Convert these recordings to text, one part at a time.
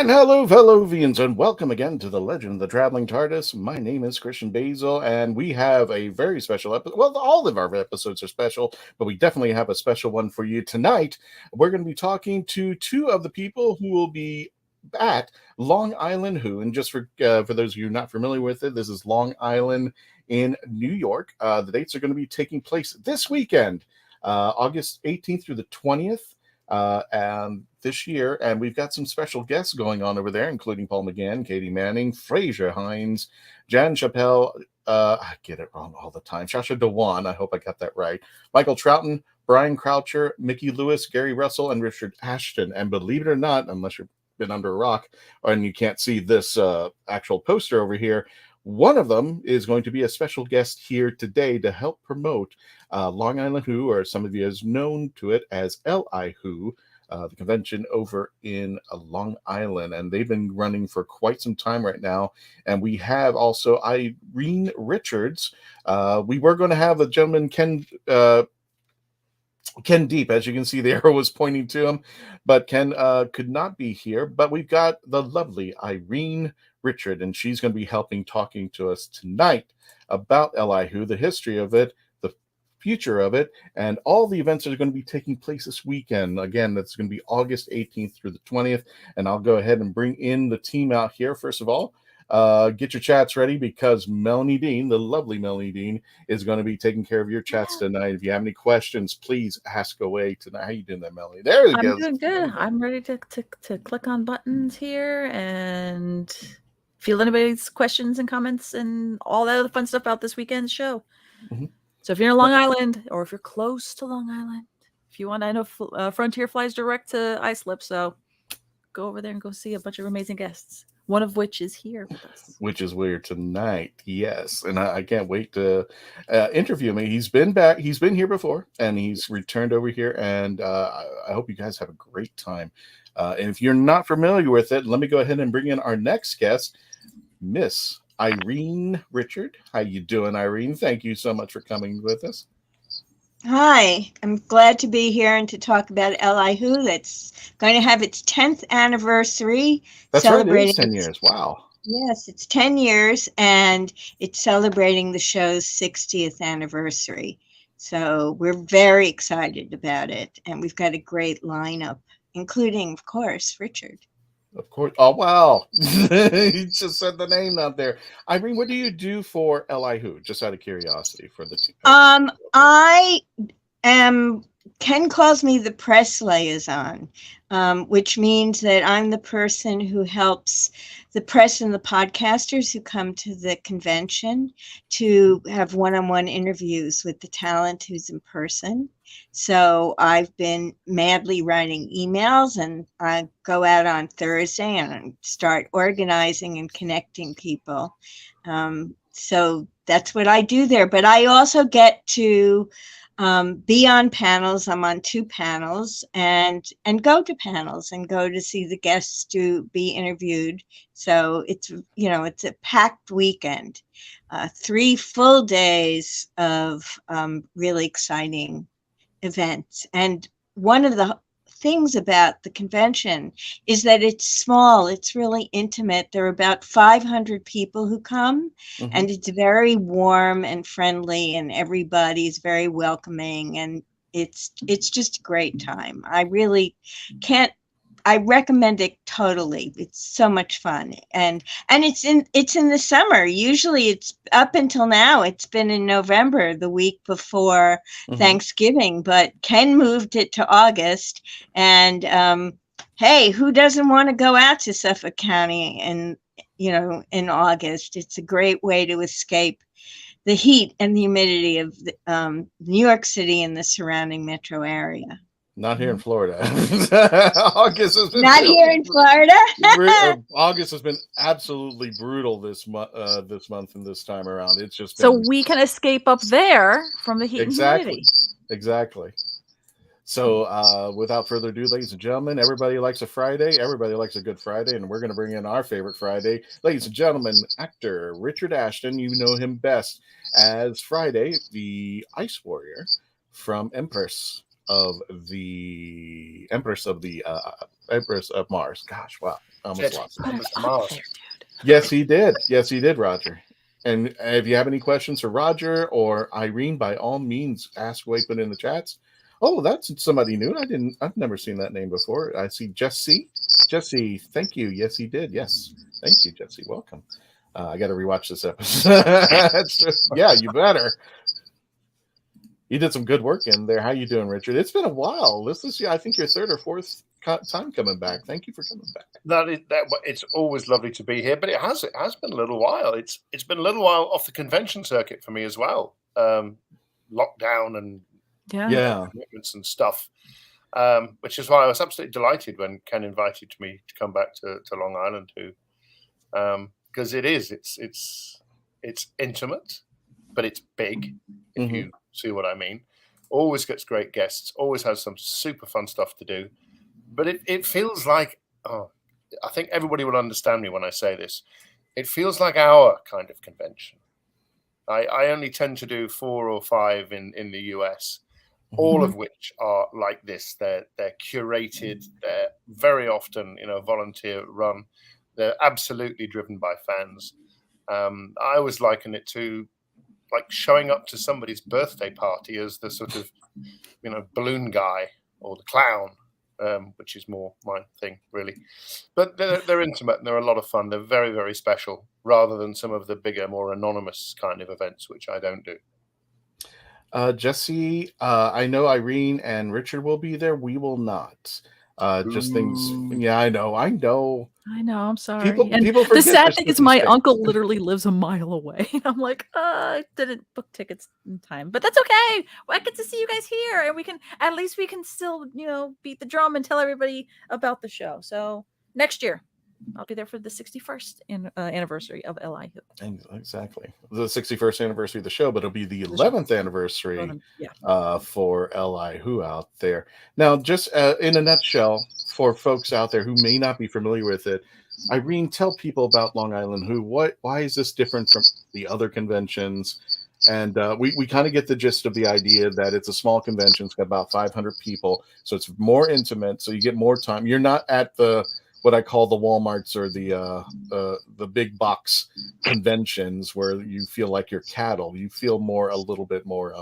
And hello, fellow Vians, and welcome again to the Legend of the Traveling TARDIS. My name is Christian Basil, and we have a very special episode. Well, all of our episodes are special, but we definitely have a special one for you tonight. We're going to be talking to two of the people who will be at Long Island Who. And just for those of you not familiar with it, this is Long Island in New York. The dates are going to be taking place this weekend, August 18th through the 20th. And this year, and we've got some special guests going on over there, including Paul McGann, Katy Manning, Frazer Hines, Jan Chappelle, I get it wrong all the time, Sasha Dewan, I hope I got that right, Michael Troughton, Brian Croucher, Mickey Lewis, Gary Russell, and Richard Ashton. And believe it or not, unless you've been under a rock and you can't see this actual poster over here, one of them is going to be a special guest here today to help promote Long Island Who, or some of you has known to it as LI Who, the convention over in Long Island. And they've been running for quite some time right now. And we have also Irene Richards. We were going to have a gentleman, Ken Deep, as you can see, the arrow was pointing to him, but Ken could not be here. But we've got the lovely Irene Richard, and she's going to be talking to us tonight about LI Who, the history of it, the future of it, and all the events that are going to be taking place this weekend. Again, that's going to be August 18th through the 20th, and I'll go ahead and bring in the team out here. First of all, get your chats ready, because Melanie Dean, the lovely Melanie Dean, is going to be taking care of your chats tonight. If you have any questions, please ask away tonight. How you doing there, Melanie? There we go. I'm doing good. I'm ready to click on buttons here and field anybody's questions and comments and all that other fun stuff about this weekend's show. Mm-hmm. So if you're in Long Island, or if you're close to Long Island, if you want, I know Frontier flies direct to Islip, so go over there and go see a bunch of amazing guests. One of which is here with us. Which is weird tonight, yes. And I can't wait to interview him. He's been back. He's been here before, and he's returned over here. And I hope you guys have a great time. And if you're not familiar with it, let me go ahead and bring in our next guest, Miss Irene Richard. How you doing, Irene? Thank you so much for coming with us. Hi, I'm glad to be here and to talk about LI Who. That's going to have its 10th anniversary. That's right, it is 10 years. Wow. Yes, it's 10 years, and it's celebrating the show's 60th anniversary. So we're very excited about it, and we've got a great lineup. including, of course, Richard. Of course. Oh, wow. He just said the name out there. Irene, what do you do for Li Who? Just out of curiosity for the team. I am, Ken calls me the press liaison, which means that I'm the person who helps the press and the podcasters who come to the convention to have one-on-one interviews with the talent who's in person. So I've been madly writing emails, and I go out on Thursday and start organizing and connecting people. So that's what I do there. But I also get to be on panels. I'm on 2 panels, and go to panels and go to see the guests to be interviewed. So it's a packed weekend, 3 full days of really exciting events. And one of the things about the convention is that it's small, it's really intimate. There are about 500 people who come, and it's very warm and friendly, and everybody's very welcoming, and it's just a great time. I recommend it totally. It's so much fun. And it's in the summer. Usually it's up until now, it's been in November, the week before Thanksgiving, but Ken moved it to August. And hey, who doesn't want to go out to Suffolk County in August? It's a great way to escape the heat and the humidity of New York City and the surrounding metro area. Not here in Florida. August has been not here in Florida. August has been absolutely brutal this month and this time around. It's just been... So we can escape up there from the heat and humidity. Exactly. So without further ado, ladies and gentlemen, everybody likes a Friday. Everybody likes a good Friday, and we're going to bring in our favorite Friday. Ladies and gentlemen, actor Richard Ashton. You know him best as Friday, the Ice Warrior from Empress of Mars. Gosh, wow. I almost lost it. Empress of Mars. Yes, he did. Yes, he did, Roger. And if you have any questions for Roger or Irene, by all means, ask away, put in the chats. Oh, that's somebody new. I've never seen that name before. I see Jesse. Jesse, thank you. Yes, he did. Yes. Thank you, Jesse. Welcome. I got to rewatch this episode. Yeah, you better. You did some good work in there. How you doing, Richard? It's been a while. This is, I think, your 3rd or 4th time coming back. Thank you for coming back. It's always lovely to be here, but it has been a little while. It's been a little while off the convention circuit for me as well. Lockdown and commitments and stuff, which is why I was absolutely delighted when Ken invited me to come back to Long Island too, because it's intimate, but it's big. If you see what I mean. Always gets great guests, always has some super fun stuff to do. But it feels like, I think everybody will understand me when I say this, it feels like our kind of convention. I only tend to do 4 or 5 in the US, all of which are like this. They're curated, they're very often, volunteer run. They're absolutely driven by fans. I always liken it to like showing up to somebody's birthday party as the sort of, balloon guy or the clown, which is more my thing, really. But they're intimate and they're a lot of fun. They're very, very special, rather than some of the bigger, more anonymous kind of events, which I don't do. Jesse, I know Irene and Richard will be there. We will not. Just things. Yeah, I know. I'm sorry. People the sad thing is my uncle literally lives a mile away. I'm like, I didn't book tickets in time, but that's okay. I get to see you guys here, and we can still, beat the drum and tell everybody about the show. So next year, I'll be there for the 61st anniversary of Li Who. Exactly. The 61st anniversary of the show, but it'll be the 11th anniversary for Li Who out there. Now, just in a nutshell, for folks out there who may not be familiar with it, Irene, tell people about Long Island Who. Why is this different from the other conventions? And we kind of get the gist of the idea that it's a small convention. It's got about 500 people, so it's more intimate, so you get more time. You're not at what I call the Walmarts or the big box conventions where you feel like you're cattle. You feel a little bit more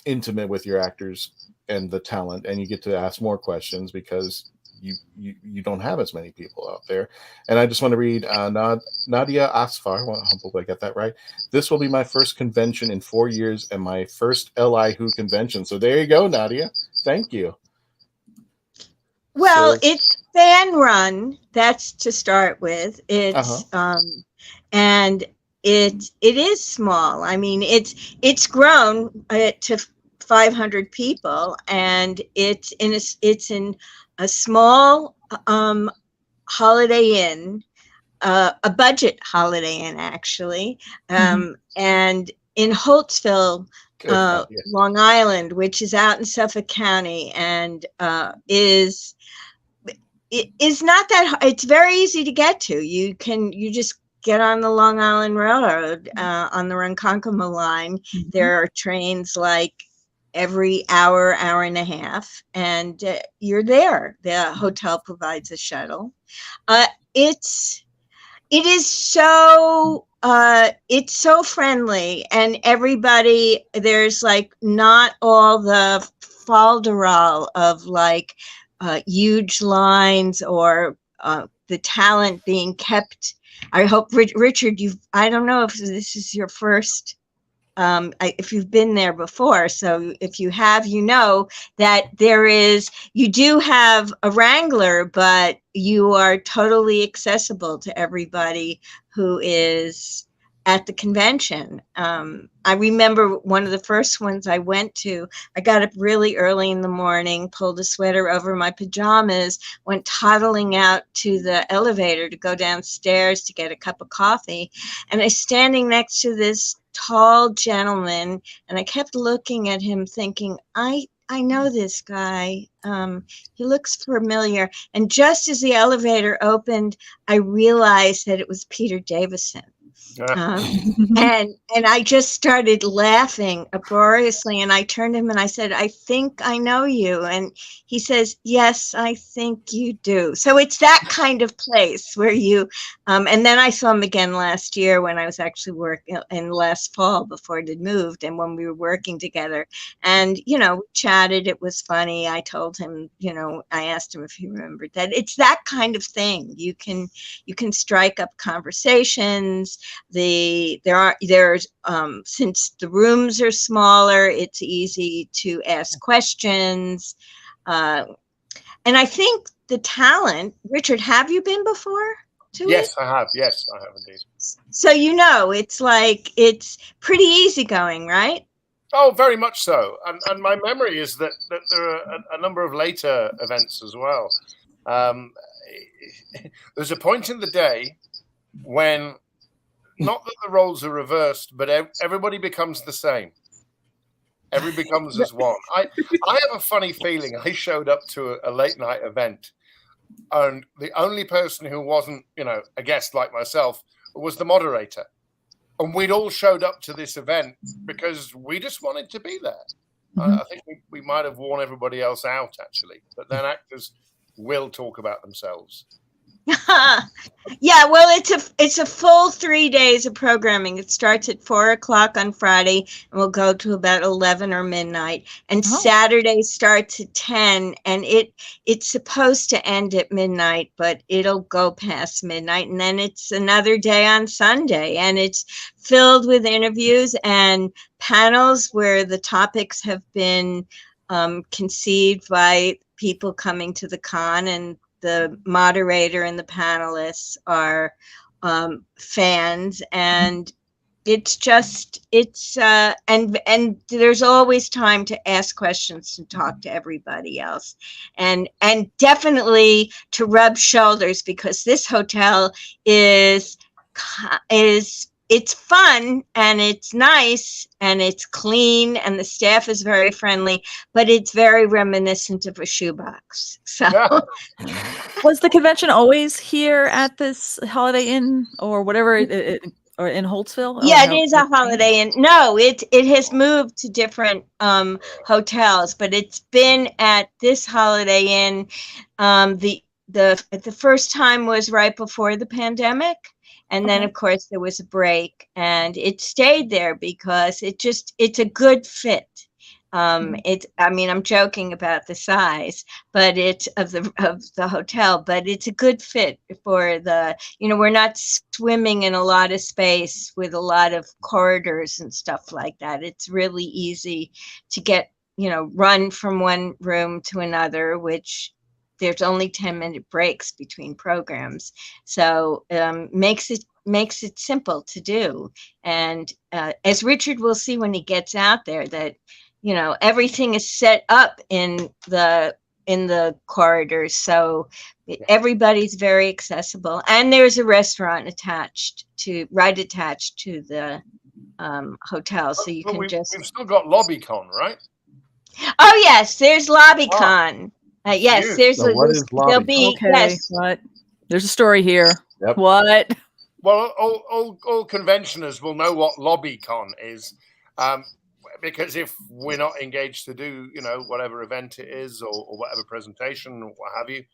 intimate with your actors and the talent, and you get to ask more questions because you don't have as many people out there. And I just want to read Nadia Asfar. Well, I hope I got that right. This will be my first convention in 4 years and my first LI Who convention. So there you go, Nadia. Thank you. Well, it's fan run. That's to start with. It's and it is small. I mean, it's grown to 500 people, and it's in a small Holiday Inn, a budget Holiday Inn actually, and in Holtsville, Long Island, which is out in Suffolk County, and is not that. It's very easy to get to. You just get on the Long Island Railroad on the Ronkonkoma line. There are trains like every hour and a half, and you're there. The hotel provides a shuttle. It is so it's so friendly, and everybody, there's like not all the falderall of like huge lines or the talent being kept. I hope, Richard, I don't know if this is your first, if you've been there before. So if you have, you know that you do have a wrangler, but you are totally accessible to everybody who is at the convention. I remember one of the first ones I went to, I got up really early in the morning, pulled a sweater over my pajamas, went toddling out to the elevator to go downstairs to get a cup of coffee. And I was standing next to this tall gentleman, and I kept looking at him thinking, I know this guy. He looks familiar. And just as the elevator opened, I realized that it was Peter Davison. And I just started laughing uproariously, and I turned to him and I said, I think I know you. And he says, yes, I think you do. So it's that kind of place where you, and then I saw him again last year when I was actually working, in last fall before it had moved, and when we were working together, and, we chatted. It was funny. I told him, I asked him if he remembered that. It's that kind of thing. You can strike up conversations. There's since the rooms are smaller, it's easy to ask questions. And I think the talent, Richard, have you been before to it? Yes, I have. Yes, I have indeed. So, it's pretty easygoing, right? Oh, very much so. And my memory is that there are a number of later events as well. There's a point in the day when, not that the roles are reversed, but everybody becomes the same. Everybody becomes as one. I have a funny feeling. I showed up to a late night event, and the only person who wasn't, a guest like myself was the moderator. And we'd all showed up to this event because we just wanted to be there. I think we might have worn everybody else out, actually. But then actors will talk about themselves. Yeah, well, it's a full 3 days of programming. It starts at 4:00 on Friday and will go to about 11 or midnight. And Saturday starts at 10, and it's supposed to end at midnight, but it'll go past midnight. And then it's another day on Sunday, and it's filled with interviews and panels where the topics have been conceived by people coming to the con, and the moderator and the panelists are fans, and and there's always time to ask questions and talk to everybody else, and definitely to rub shoulders, because this hotel is it's fun and it's nice and it's clean and the staff is very friendly, but it's very reminiscent of a shoebox. So, was the convention always here at this Holiday Inn or whatever, or in Holtsville? Yeah, it is a Holiday Inn. No, it has moved to different hotels, but it's been at this Holiday Inn. The first time was right before the pandemic. And then, of course, there was a break, and it stayed there because it's a good fit. I'm joking about the size, but it's of the hotel, but it's a good fit for we're not swimming in a lot of space with a lot of corridors and stuff like that. It's really easy to get, run from one room to another, which there's only 10-minute breaks between programs. So makes it simple to do. And as Richard will see when he gets out there, that everything is set up in the corridors, so everybody's very accessible. And there's a restaurant attached to the hotel, so you can we've just. We've still got LobbyCon, right? Oh yes, there's LobbyCon. Yes, there'll be. Okay, yes. what? There's a story here. Yep. What? Well, all conventioners will know what LobbyCon is. Because if we're not engaged to do, whatever event it is or whatever presentation or what have you,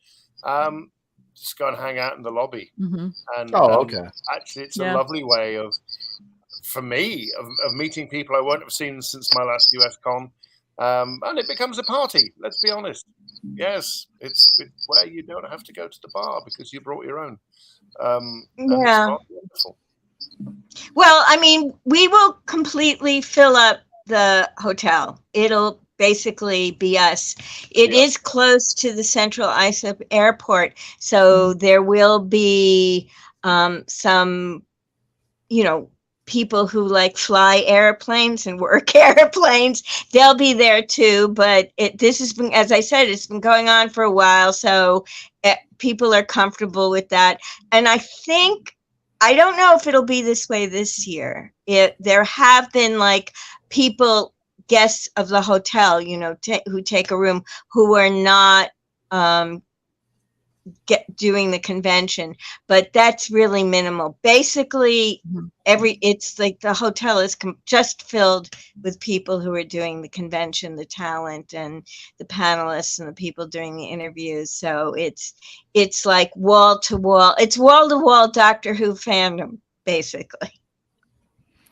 just go and hang out in the lobby. Mm-hmm. And okay. Actually, it's a lovely way for me, of meeting people I won't have seen since my last US con. And it becomes a party. Let's be honest. Yes, it's where you don't have to go to the bar because you brought your own. Yeah. Well, we will completely fill up the hotel. It'll basically be us. It is close to the Central Islip Airport, so there will be some, people who fly airplanes and work airplanes. They'll be there too. But this has been, as I said, it's been going on for a while, so people are comfortable with that. And I don't know if it'll be this way this year. There have been people, guests of the hotel, who take a room, who are not doing the convention, but that's really minimal. Basically, it's like the hotel is just filled with people who are doing the convention, the talent and the panelists and the people doing the interviews. So it's like wall to wall. It's wall to wall Doctor Who fandom, basically.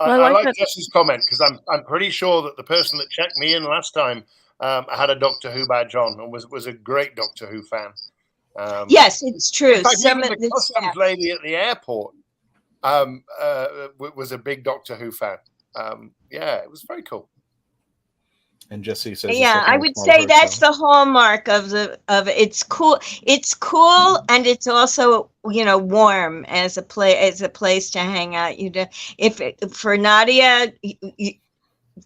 I like Jess's comment because I'm pretty sure that the person that checked me in last time had a Doctor Who badge on and was a great Doctor Who fan. Yes, it's true. In fact, even the customs lady at the airport was a big Doctor Who fan. It was very cool. And Jesse says, I would say that's the hallmark of it's cool. It's cool, and it's also warm as a place to hang out. For Nadia,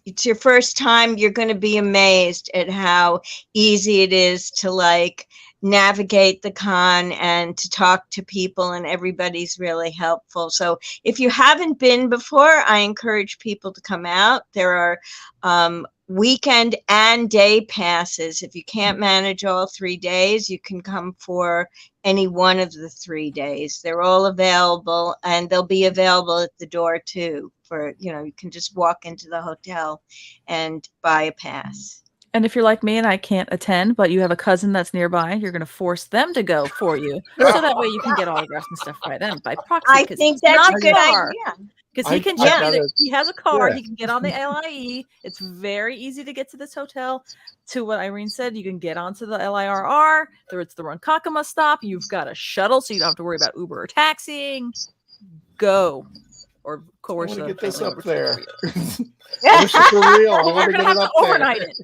it's your first time, you're going to be amazed at how easy it is to navigate the con and to talk to people, and everybody's really helpful. So if you haven't been before, I encourage people to come out. There are weekend and day passes. If you can't manage all 3 days, you can come for any one of the 3 days. They're all available, and they'll be available at the door too. For you can just walk into the hotel and buy a pass. And if you're like me and I can't attend, but you have a cousin that's nearby, you're going to force them to go for you. So that way you can get autographs and stuff by them, by proxy. I think that's a good idea. Because he can he has a car, he can get on the LIE. It's very easy to get to this hotel. To what Irene said, you can get onto the LIRR. It's the Ronkonkoma stop. You've got a shuttle, so you don't have to worry about Uber or taxiing. Go. Or coerce get this up there. I'm going to have to overnight it.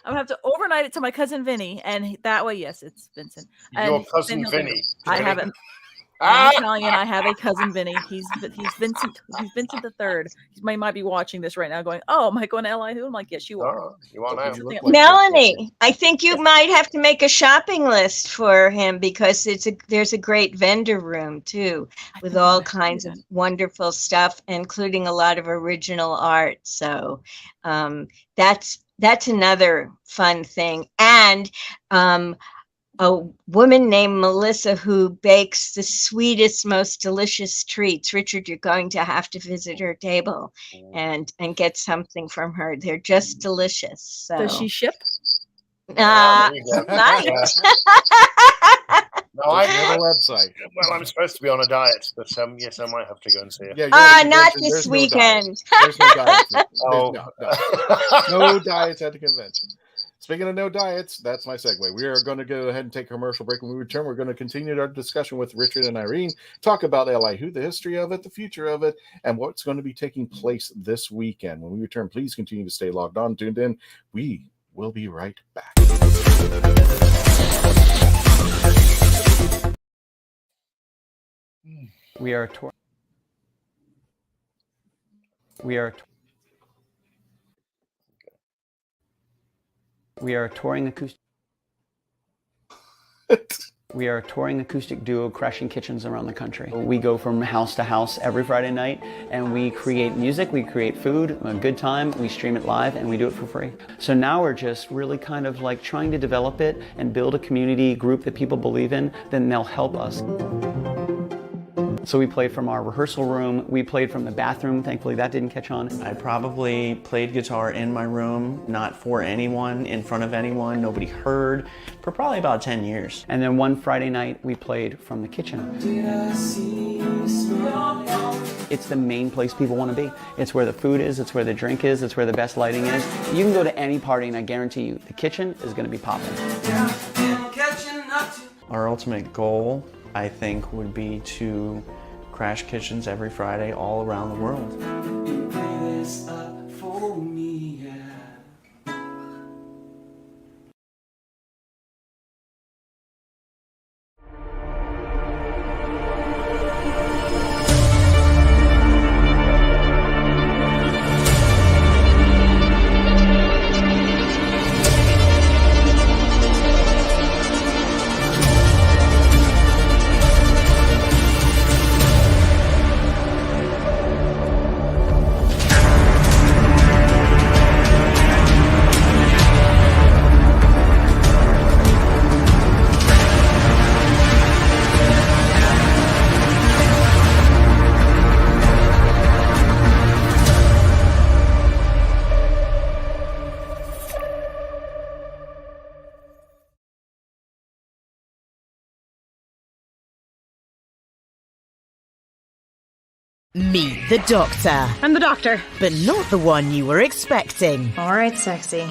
I'm going to have to overnight it to my cousin Vinny, and that way, yes, it's Vincent. Your cousin Vinny. I haven't. I'm Italian. I have a cousin Vinny. He's Vincent. He's Vincent the Third. He might be watching this right now, going, "Oh, am I going to LI Who?" I'm like, "Yes, you are." You are now. Melanie, I think you might have to make a shopping list for him, because there's a great vendor room too, with all kinds of wonderful stuff, including a lot of original art. So that's another fun thing. And a woman named Melissa who bakes the sweetest, most delicious treats. Richard, you're going to have to visit her table and get something from her. They're just delicious. So. Does she ship? Nice. No, website. Well, I'm supposed to be on a diet, but yes, I might have to go and see it. Yeah, not this weekend. There's no diets. Oh. No diets at the convention. Speaking of no diets, that's my segue. We are going to go ahead and take a commercial break. When we return, we're going to continue our discussion with Richard and Irene, talk about LI Who, the history of it, the future of it, and what's going to be taking place this weekend. When we return, please continue to stay logged on, tuned in. We will be right back. We are touring acoustic. We are a touring acoustic duo crashing kitchens around the country. We go from house to house every Friday night, and we create music, we create food, a good time, we stream it live, and we do it for free. So now we're just really kind of like trying to develop it and build a community group that people believe in, then they'll help us. So we played from our rehearsal room, we played from the bathroom, thankfully that didn't catch on. I probably played guitar in my room, not for anyone, in front of anyone, nobody heard, for probably about 10 years. And then one Friday night, we played from the kitchen. It's the main place people want to be. It's where the food is, it's where the drink is, it's where the best lighting is. You can go to any party and I guarantee you, the kitchen is going to be popping. Our ultimate goal, I think, would be to crash kitchens every Friday all around the world. Meet the Doctor. I'm the Doctor. But not the one you were expecting. All right, sexy.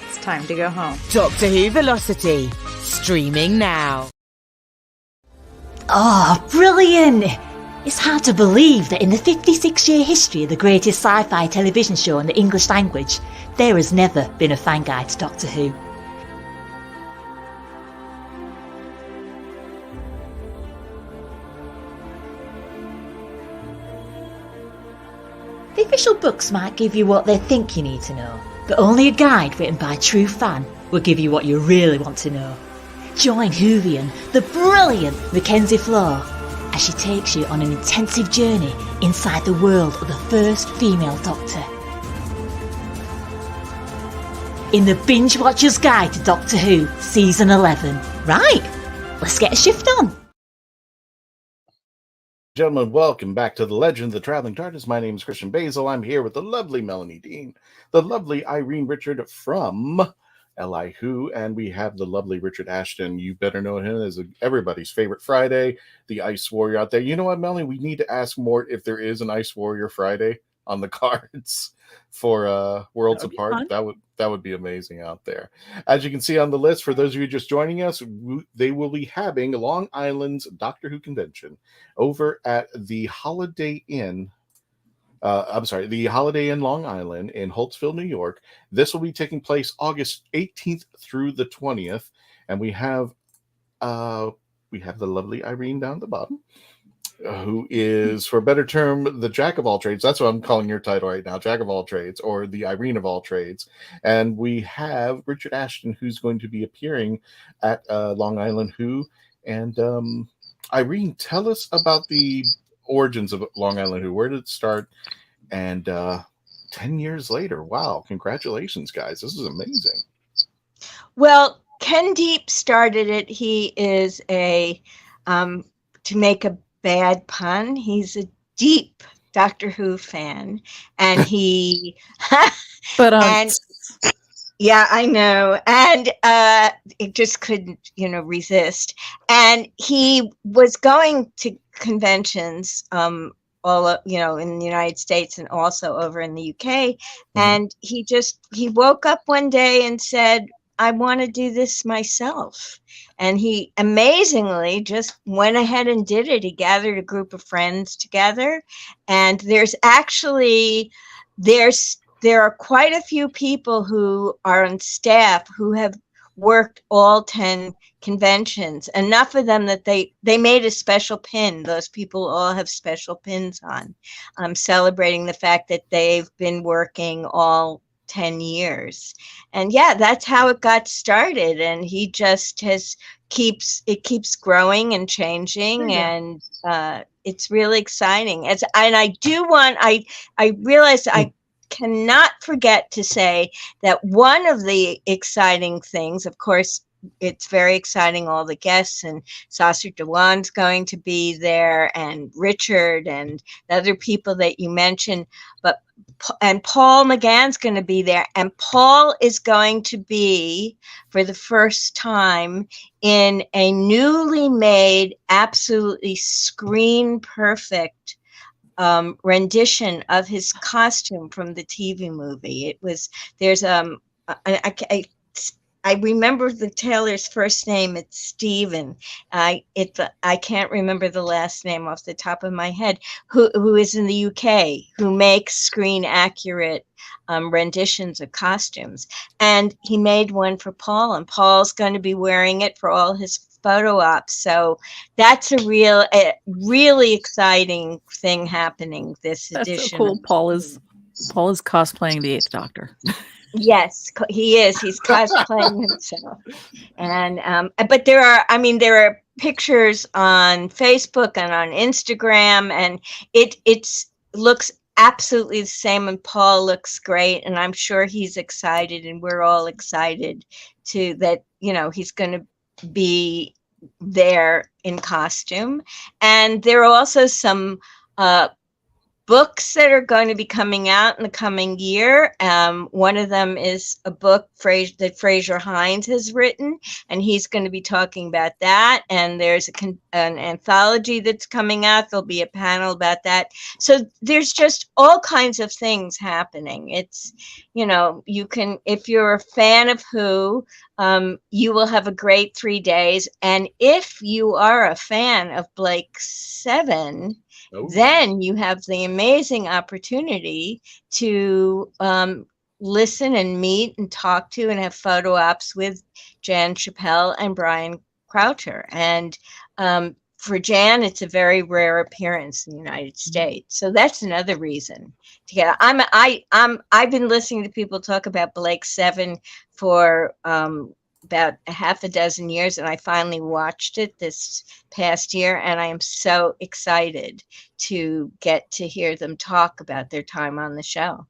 It's time to go home. Doctor Who Velocity. Streaming now. Oh, brilliant! It's hard to believe that in the 56-year history of the greatest sci-fi television show in the English language, there has never been a fan guide to Doctor Who. The official books might give you what they think you need to know, but only a guide written by a true fan will give you what you really want to know. Join Whovian, the brilliant Mackenzie Flaw, as she takes you on an intensive journey inside the world of the first female Doctor. In the Binge Watcher's Guide to Doctor Who, Season 11. Right, let's get a shift on. Gentlemen, welcome back to the Legend of the Traveling TARDIS. My name is Christian Basil. I'm here with the lovely Melanie Dean, the lovely Irene Richard from LI Who, and we have the lovely Richard Ashton. You better know him as everybody's favorite Friday, the Ice Warrior out there. You know what, Melanie? We need to ask more if there is an Ice Warrior Friday on the cards for Worlds Apart. That would be amazing out there. As you can see on the list, for those of you just joining us, they will be having Long Island's Doctor Who convention over at the Holiday Inn. The Holiday Inn Long Island in Holtsville, New York. This will be taking place August 18th through the 20th, and we have the lovely Irene down at the bottom, who is, for a better term, the Jack of all trades. That's what I'm calling your title right now, Jack of all trades, or the Irene of all trades. And we have Richard Ashton, who's going to be appearing at Long Island Who. And Irene, tell us about the origins of Long Island Who. Where did it start? And 10 years later, wow, congratulations, guys. This is amazing. Well, Ken Deep started it. He is to make a bad pun, he's a deep Doctor Who fan, and he Yeah, I know. And it just couldn't, resist. And he was going to conventions all, in the United States and also over in the UK. And he woke up one day and said, I want to do this myself. And he amazingly just went ahead and did it. He gathered a group of friends together. And there are quite a few people who are on staff who have worked all 10 conventions, enough of them that they made a special pin. Those people all have special pins on, celebrating the fact that they've been working all 10 years. And yeah, that's how it got started. And he just keeps growing and changing. And it's really exciting. I realized I cannot forget to say that one of the exciting things, of course, it's very exciting, all the guests, and Saucer DeWan's going to be there, and Richard and the other people that you mentioned, and Paul McGann's going to be there, and Paul is going to be, for the first time, in a newly made, absolutely screen perfect rendition of his costume from the TV movie. I remember the tailor's first name. It's Stephen. I can't remember the last name off the top of my head. Who is in the UK? Who makes screen accurate renditions of costumes? And he made one for Paul, and Paul's going to be wearing it for all his photo ops. So that's a really exciting thing happening this edition. That's so cool. Paul is cosplaying the 8th Doctor. Yes, he is. He's cosplaying himself. And but there are pictures on Facebook and on Instagram, and it looks absolutely the same, and Paul looks great, and I'm sure he's excited, and we're all excited that he's going to be there in costume. And there are also some books that are going to be coming out in the coming year. One of them is a book that Frazer Hines has written, and he's going to be talking about that. And there's an anthology that's coming out. There'll be a panel about that. So there's just all kinds of things happening. It's, you can, if you're a fan of Who, you will have a great 3 days. And if you are a fan of Blake 7, then you have the amazing opportunity to listen and meet and talk to and have photo ops with Jan Chappell and Brian Croucher. And for Jan, it's a very rare appearance in the United States. So that's another reason to get. I've been listening to people talk about Blake 7 for about a half a dozen years, and I finally watched it this past year, and I am so excited to get to hear them talk about their time on the show.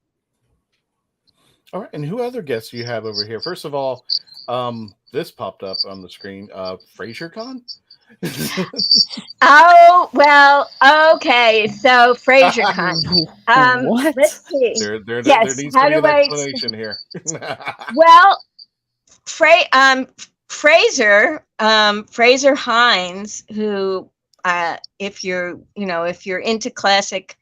All right, and who other guests do you have over here? First of all, this popped up on the screen. FrazerCon? Oh, well, okay. So FrazerCon. What? Let's see. There needs to be an explanation here. Well, Frazer Hines, who, if you're into classic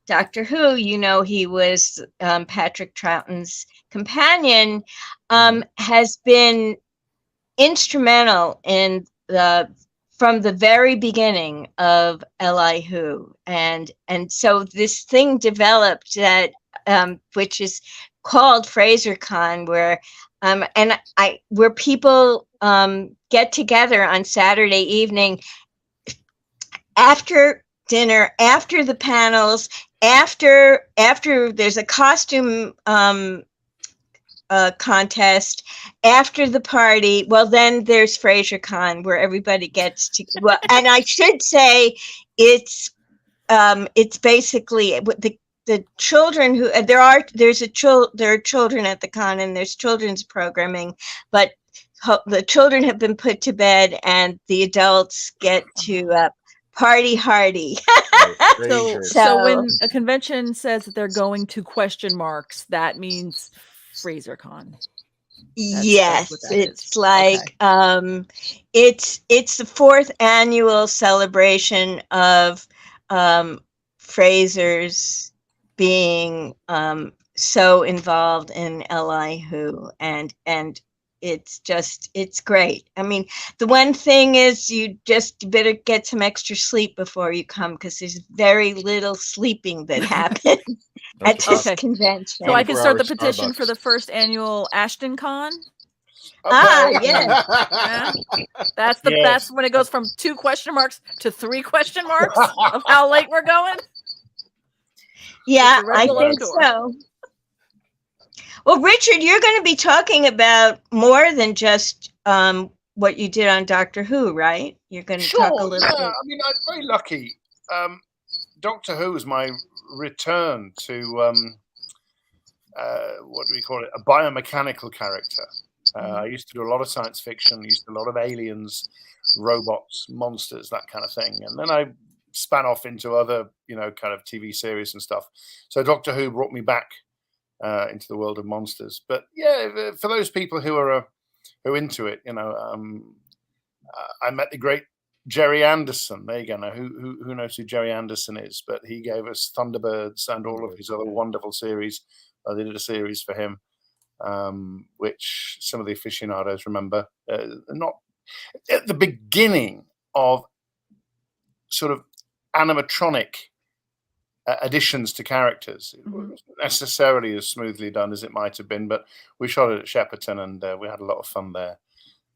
Doctor Who, he was Patrick Troughton's companion, has been instrumental from the very beginning of Li Who, and so this thing developed that which is called FrazerCon, where people get together on Saturday evening after dinner, after the panels, after there's a costume contest, after the party. Well, then there's FrazerCon, where everybody gets to. Well, and I should say it's basically the children who there are children at the con, and there's children's programming, but the children have been put to bed, and the adults get to party hardy. So when a convention says that they're going to question marks, that means FrazerCon. Yes, it's like it's the 4th annual celebration of Frazer's being so involved in Li Who, and it's great. I mean, the one thing is you better get some extra sleep before you come, because there's very little sleeping that happens at this convention. So I can start the petition for the first annual Ashton Con. Yes. Yeah. That's when it goes from 2 question marks to 3 question marks of how late we're going. Yeah, I think so. Well, Richard, you're going to be talking about more than just what you did on Doctor Who, right? You're going to talk a little bit. I mean, I'm very lucky. Doctor Who is my return to what do we call it? A biomechanical character. I used to do a lot of science fiction, used to do a lot of aliens, robots, monsters, that kind of thing. And then I span off into other, kind of TV series and stuff. So Doctor Who brought me back into the world of monsters. But yeah, for those people who are into it, I met the great Jerry Anderson. There you go. Now, who knows who Jerry Anderson is? But he gave us Thunderbirds and all of his other wonderful series. They did a series for him. Which some of the aficionados remember, not at the beginning of sort of animatronic additions to characters. It wasn't necessarily as smoothly done as it might have been, but we shot it at Shepperton and we had a lot of fun there.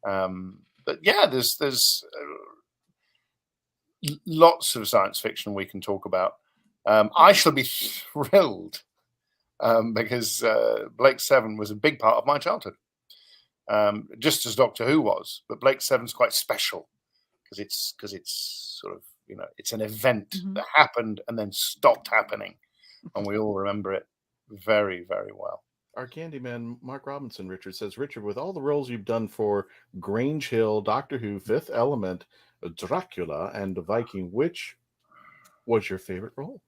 But yeah, there's lots of science fiction we can talk about. I shall be thrilled. Because Blake Seven was a big part of my childhood, just as Doctor Who was. But Blake Seven's quite special because it's sort of it's an event that happened and then stopped happening, and we all remember it very, very well. Our Candyman Mark Robinson, Richard says, Richard, with all the roles you've done for Grange Hill, Doctor Who, Fifth Element, Dracula, and the Viking, which was your favorite role?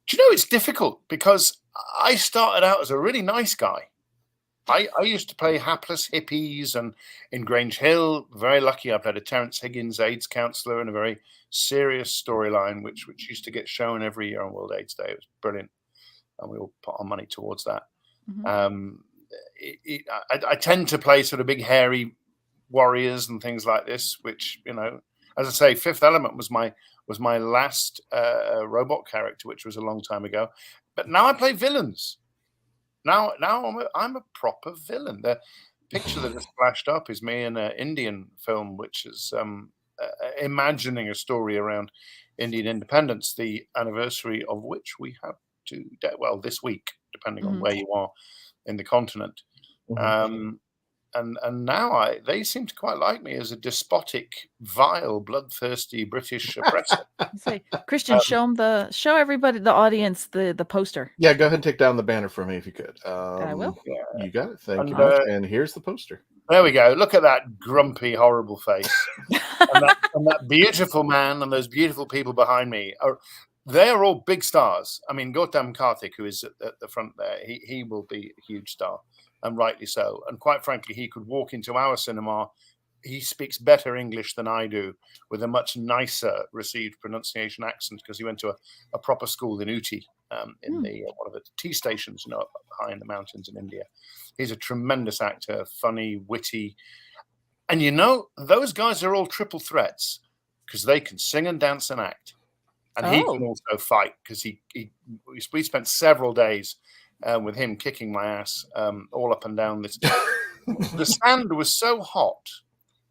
Do you know, it's difficult because I started out as a really nice guy. I used to play hapless hippies, and in Grange Hill, very lucky, I played a Terence Higgins AIDS counselor in a very serious storyline, which used to get shown every year on World AIDS Day. It was brilliant, and we all put our money towards that. I tend to play sort of big, hairy warriors and things like this, which, as I say, Fifth Element was my last robot character, which was a long time ago. But now I play villains. Now I'm a proper villain. The picture that just flashed up is me in an Indian film, which is imagining a story around Indian independence, the anniversary of which we have this week, depending on where you are in the continent. And now they seem to quite like me as a despotic, vile, bloodthirsty British oppressor. Say, Christian, show everybody, the audience, the poster. Yeah, go ahead and take down the banner for me if you could. I will. You got it. Thank you much. And here's the poster. There we go. Look at that grumpy, horrible face. and that beautiful man and those beautiful people behind me. They're all big stars. I mean, Gautam Karthik, who is at the front there, he will be a huge star. And rightly so. And quite frankly, he could walk into our cinema. He speaks better English than I do, with a much nicer received pronunciation accent, because he went to a proper school in Uti, in the one of the tea stations, up high in the mountains in India. He's a tremendous actor, funny, witty. And those guys are all triple threats, because they can sing and dance and act. And he can also fight, because we spent several days with him kicking my ass all up and down this. The sand was so hot,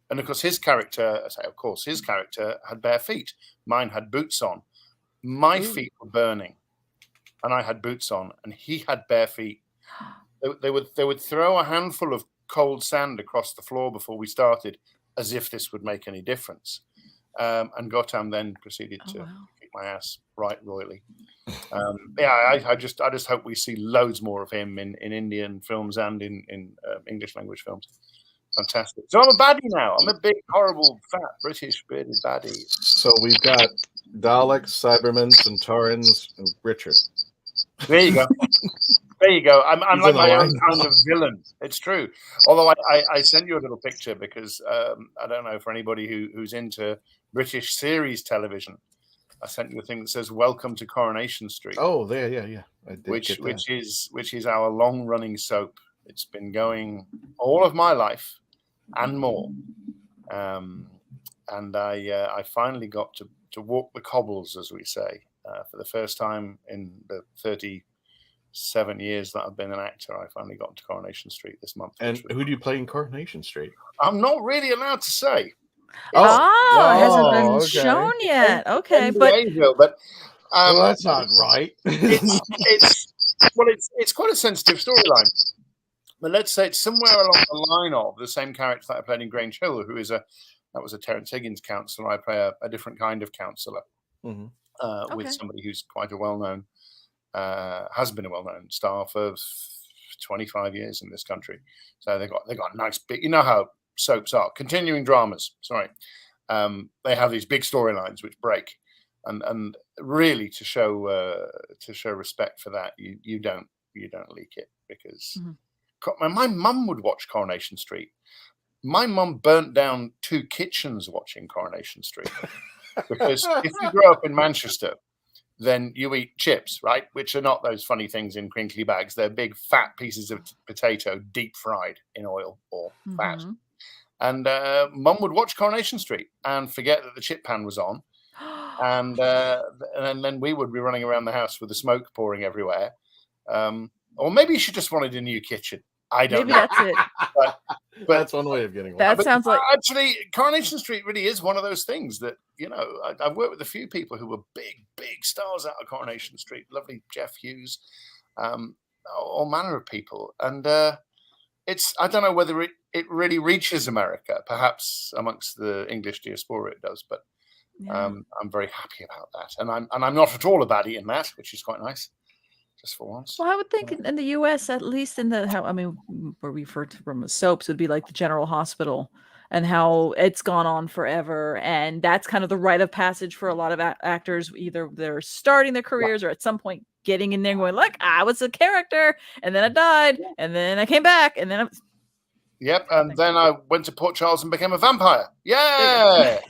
and of course his character had bare feet. Mine had boots on. My feet were burning, and I had boots on, and he had bare feet. They would throw a handful of cold sand across the floor before we started, as if this would make any difference. And Gautam then proceeded to kick my ass right royally. I just hope we see loads more of him in Indian films and in English language films. Fantastic. So I'm a baddie now. I'm a big, horrible, fat, British bearded baddie. So we've got Daleks, Cybermen, Centaurans, and Richard. There you go. There you go. I'm He's like in the my own line. kind of villain. It's true. Although I sent you a little picture because I don't know, for anybody who's into British series television, I sent you a thing that says "Welcome to Coronation Street." Oh, there, yeah. I did which get that. which is our long running soap. It's been going all of my life and more. And I finally got to walk the cobbles, as we say, for the first time in the 37 years that I've been an actor. I finally got to Coronation Street this month. And who do you play in Coronation Street? I'm not really allowed to say. It hasn't been okay. shown yet. Okay, but well, that's not right. it's quite a sensitive storyline. But let's say it's somewhere along the line of the same character that I played in Grange Hill, who is that was a Terence Higgins counselor. I play a different kind of counselor with somebody who's quite a well-known, has been a well-known star for 25 years in this country. So they got nice big, you know how soaps are, continuing dramas. Sorry, they have these big storylines which break, and really to show respect for that, you don't leak it because my mum would watch Coronation Street. My mum burnt down 2 kitchens watching Coronation Street because if you grow up in Manchester, then you eat chips, right? Which are not those funny things in crinkly bags. They're big, fat pieces of potato deep fried in oil or fat. And Mum would watch Coronation Street and forget that the chip pan was on. And then we would be running around the house with the smoke pouring everywhere. Or maybe she just wanted a new kitchen. I don't know. Maybe that's it. But that's one way of getting one. That sounds like actually Coronation Street really is one of those things that, you know, I've worked with a few people who were big stars out of Coronation Street. Lovely Jeff Hughes, all manner of people. And I don't know whether it really reaches America. Perhaps amongst the English diaspora it does, but I'm very happy about that. And I'm not at all a baddie in that, which is quite nice. Just for once. Well, I would think in the U.S., at least in where we refer to from soaps would be like the General Hospital, and how it's gone on forever, and that's kind of the rite of passage for a lot of actors. Either they're starting their careers or at some point getting in there and going, "Look, I was a character, and then I died, and then I came back, and then I." Yep, and then I went to Port Charles and became a vampire. Yeah.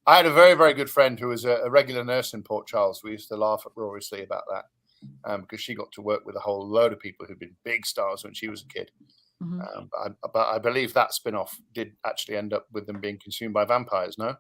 I had a very, very good friend who was a regular nurse in Port Charles. We used to laugh uproariously about that. Because she got to work with a whole load of people who'd been big stars when she was a kid. But I believe that spin-off did actually end up with them being consumed by vampires, no?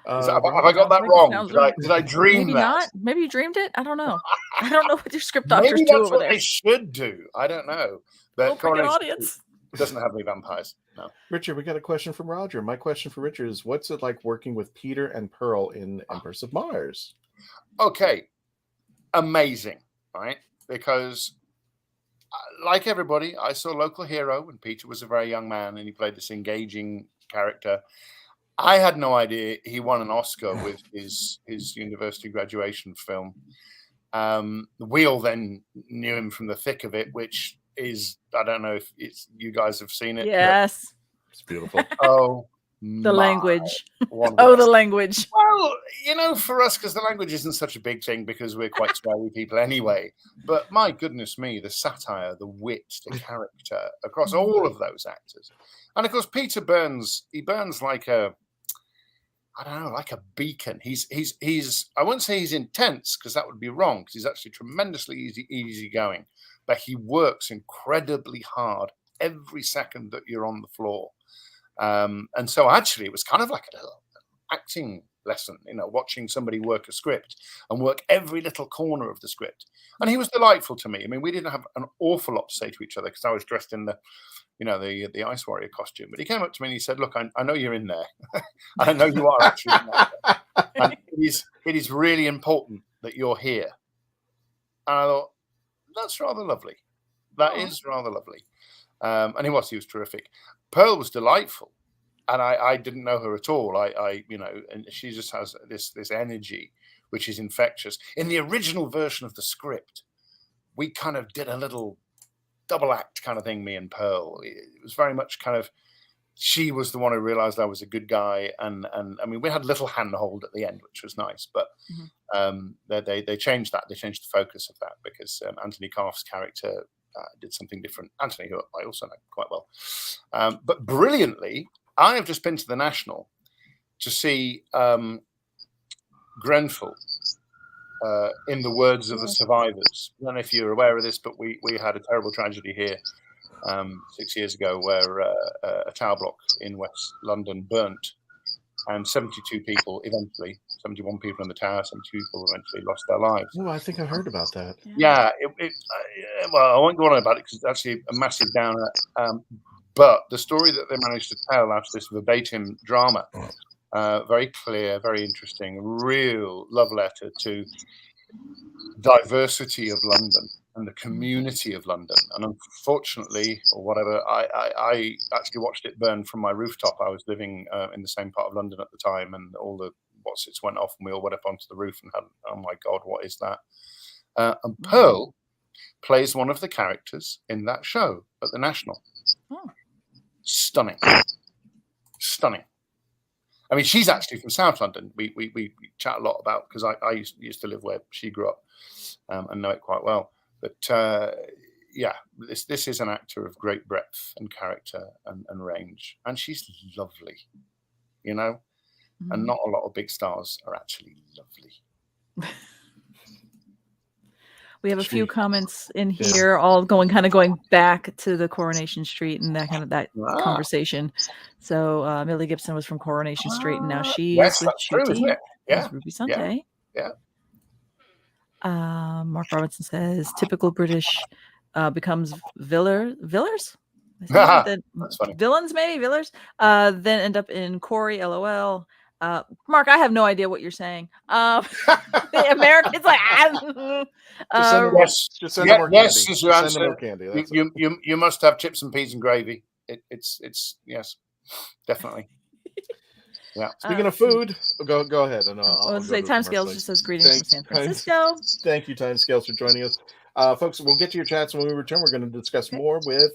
Have I got that wrong? Did I dream Maybe that? Not. Maybe you dreamed it? I don't know. I don't know what your script doctors Maybe do that's over what there. they should do. I don't know. But Freaking audience. Doesn't have any vampires. No. Richard, we got a question from Roger. My question for Richard is, what's it like working with Peter and Pearl in Empress of Mars? Okay. Amazing, right? Because like everybody, I saw Local Hero when Peter was a very young man and he played this engaging character. I had no idea he won an Oscar with his university graduation film. We all then knew him from the thick of it, which is, I don't know if you guys have seen it. Yes. It's beautiful. Oh, the language. Wonderful. The language. Well, you know, for us, because the language isn't such a big thing because we're quite sweary people anyway. But my goodness me, the satire, the wit, the character across all of those actors. And of course, Peter burns, he burns like a beacon. He's I won't say he's intense because that would be wrong because he's actually tremendously easygoing. But he works incredibly hard every second that you're on the floor. And so actually it was kind of like a little acting lesson, you know, watching somebody work a script and work every little corner of the script. And he was delightful to me. I mean, we didn't have an awful lot to say to each other because I was dressed in the Ice Warrior costume. But he came up to me and he said, "Look, I know you're in there. I know you are actually in there. And it is really important that you're here." And I thought, that's rather lovely. That is rather lovely. And he was terrific. Pearl was delightful, and I didn't know her at all. And she just has this energy which is infectious. In the original version of the script, we kind of did a little double act kind of thing, me and Pearl. It was very much kind of, she was the one who realized I was a good guy, and I mean, we had a little handhold at the end, which was nice, but They changed that. They changed the focus of that because Anthony Carf's character did something different. Anthony, who I also know quite well. But brilliantly, I have just been to the National to see Grenfell in the words of the survivors. I don't know if you're aware of this, but we had a terrible tragedy here 6 years ago where a tower block in West London burnt, and 72 people eventually, 71 people in the tower, 72 people eventually lost their lives. Oh, I think I heard about that. Yeah, well, I won't go on about it because it's actually a massive downer. But the story that they managed to tell after this verbatim drama, very clear, very interesting, real love letter to diversity of London and the community of London. And unfortunately, or whatever, I actually watched it burn from my rooftop. I was living in the same part of London at the time, and all the what's-its went off, and we all went up onto the roof and had, oh my God, what is that? And Pearl plays one of the characters in that show at the National. Oh. Stunning. I mean, she's actually from South London. We chat a lot about, because I used to live where she grew up and know it quite well. But yeah, this is an actor of great breadth and character and range, and she's lovely, you know. Mm-hmm. And not a lot of big stars are actually lovely. We have a few comments in here, all going back to the Coronation Street and that conversation. So Millie Gibson was from Coronation Street, and now she's with true, isn't it? Yeah, Ruby Sunday. Yeah. Mark Robinson says typical British becomes Villers. Then That's funny. Villains, maybe Villers. Then end up in Corey. LOL. Mark, I have no idea what you're saying. The Americans like just send them more candy. Yes, is your answer. You must have chips and peas and gravy. It's yes, definitely. Yeah. Speaking of food, go ahead. And I'll say Timescales just says greetings from San Francisco. Thank you, Timescales, for joining us, folks. We'll get to your chats when we return. We're going to discuss more with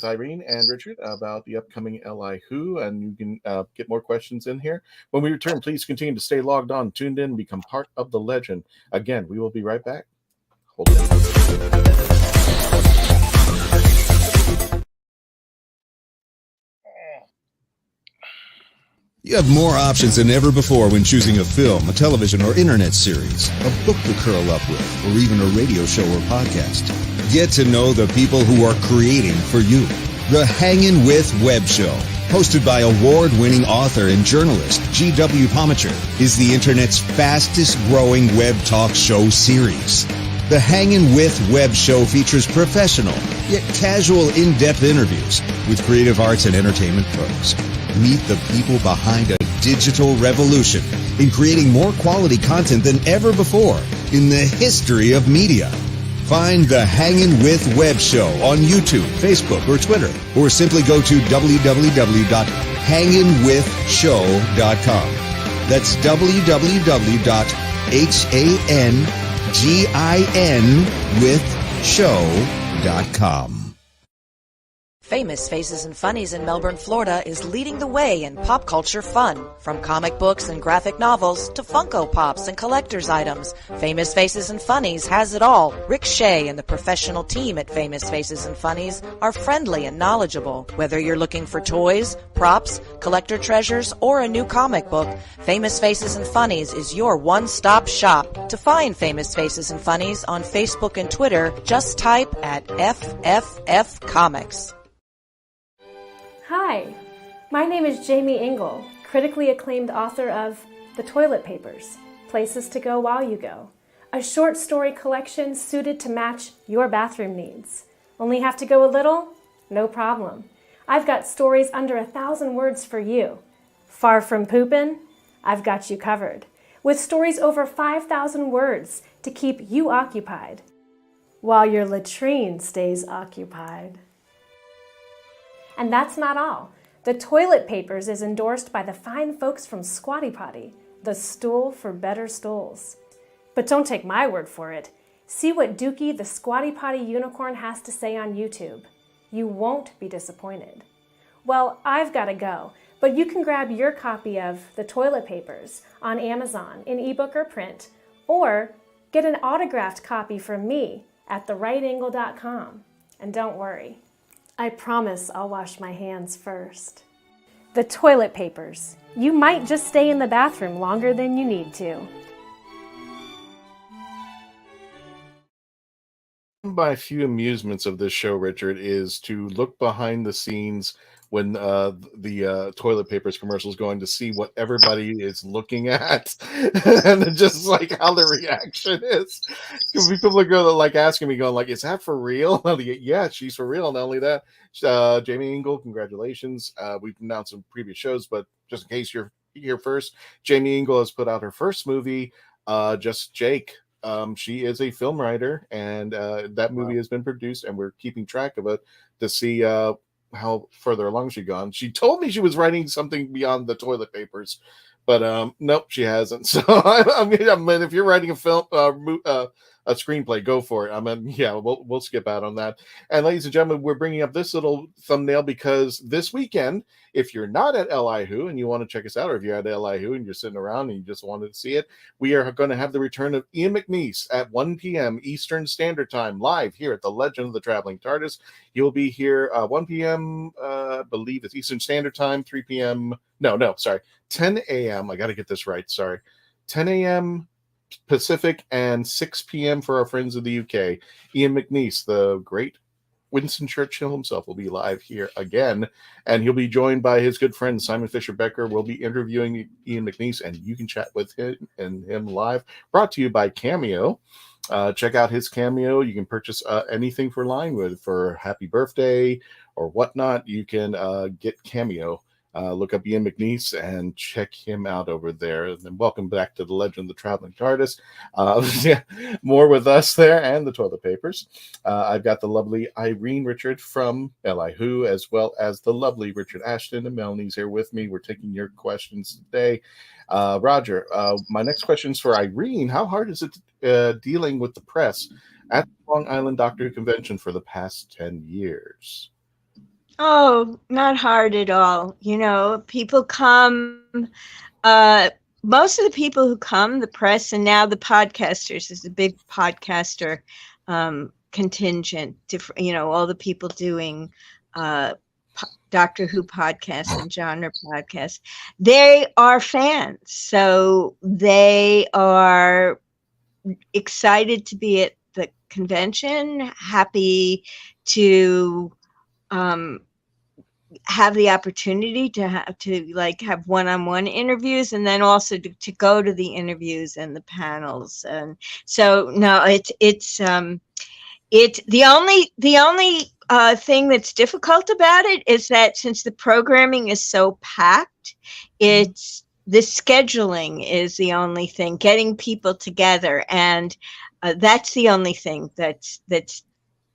Irene and Richard about the upcoming Li Who, and you can get more questions in here. When we return, please continue to stay logged on, tuned in, become part of the legend. Again, we will be right back. Hold on. You have more options than ever before when choosing a film, a television or internet series, a book to curl up with, or even a radio show or podcast. Get to know the people who are creating for you. The Hangin' With Web Show, hosted by award-winning author and journalist G.W. Pomacher, is the internet's fastest-growing web talk show series. The Hangin' With Web Show features professional, yet casual, in-depth interviews with creative arts and entertainment pros. Meet the people behind a digital revolution in creating more quality content than ever before in the history of media. Find the Hangin' With Web Show on YouTube, Facebook, or Twitter, or simply go to www.hanginwithshow.com. That's www.hanginwithshow.com. Famous Faces and Funnies in Melbourne, Florida is leading the way in pop culture fun. From comic books and graphic novels to Funko Pops and collector's items, Famous Faces and Funnies has it all. Rick Shea and the professional team at Famous Faces and Funnies are friendly and knowledgeable. Whether you're looking for toys, props, collector treasures, or a new comic book, Famous Faces and Funnies is your one-stop shop. To find Famous Faces and Funnies on Facebook and Twitter, just type at FFF Comics. Hi, my name is JAIMIE ENGLE, critically acclaimed author of The Toilet Papers, Places to Go While You Go, a short story collection suited to match your bathroom needs. Only have to go a little? No problem. I've got stories under 1,000 words for you. Far from poopin'? I've got you covered, with stories over 5,000 words to keep you occupied, while your latrine stays occupied. And that's not all. The Toilet Papers is endorsed by the fine folks from Squatty Potty, the stool for better stools. But don't take my word for it. See what Dookie the Squatty Potty unicorn has to say on YouTube. You won't be disappointed. Well, I've got to go, But you can grab your copy of The Toilet Papers on Amazon in ebook or print, or get an autographed copy from me at therightangle.com. And don't worry, I promise I'll wash my hands first. The Toilet Papers. You might just stay in the bathroom longer than you need to. My few amusements of this show, Richard, is to look behind the scenes when the toilet papers commercials going to see what everybody is looking at and just like how the reaction is. People are going like asking me, going like, "Is that for real?" Yeah, she's for real. Not only that, JAIMIE ENGLE, congratulations. We've announced some previous shows, but just in case you're here first, JAIMIE ENGLE has put out her first movie, Just Jake. She is a film writer, and that movie has been produced, and we're keeping track of it to see how further along she's gone. She told me she was writing something beyond the toilet papers, but nope, she hasn't. So I mean, if you're writing a film, a screenplay, go for it. I mean, yeah, we'll skip out on that. And ladies and gentlemen, we're bringing up this little thumbnail because this weekend, if you're not at LI Who and you want to check us out, or if you're at LI Who and you're sitting around and you just wanted to see it, we are going to have the return of Ian McNeice at 1 p.m. Eastern Standard Time, live here at the Legend of the Traveling TARDIS. You'll be here 1 p.m. I believe it's Eastern Standard Time, 3 p.m. No, sorry, 10 a.m. I got to get this right. Sorry, 10 a.m. Pacific and 6 p.m. for our friends of the UK. Ian McNeice, the great Winston Churchill himself, will be live here again, and he'll be joined by his good friend Simon Fisher Becker. We'll be interviewing Ian McNeice, and you can chat with him live. Brought to you by Cameo. Check out his Cameo. You can purchase anything for Linewood for happy birthday or whatnot. You can get Cameo. Look up Ian McNeice and check him out over there. And then welcome back to the Legend of the Traveling TARDIS. Yeah, more with us there and the toilet papers. I've got the lovely Irene Richard from LI Who, as well as the lovely Richard Ashton, and Melanie's here with me. We're taking your questions today. Roger, my next question is for Irene. How hard is it dealing with the press at the Long Island Doctor Who convention for the past 10 years? Oh, not hard at all. You know, people come, most of the people who come, the press, and now the podcasters, is a big podcaster contingent, you know, all the people doing Doctor Who podcasts and genre podcasts, they are fans. So they are excited to be at the convention, happy to have the opportunity to have one-on-one interviews, and then also to go to the interviews and the panels. And so no, it's the only thing that's difficult about it is that since the programming is so packed, it's the scheduling is the only thing, getting people together, and that's the only thing that's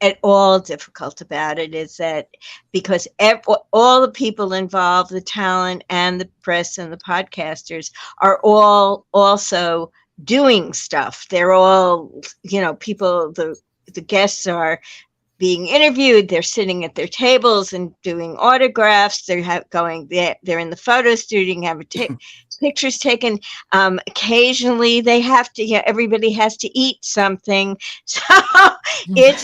at all difficult about it, is that because all the people involved, the talent and the press and the podcasters, are all also doing stuff. They're all, you know, people, the guests are being interviewed, they're sitting at their tables and doing autographs, they're in the photo studio, having pictures taken. Occasionally they have to, everybody has to eat something. So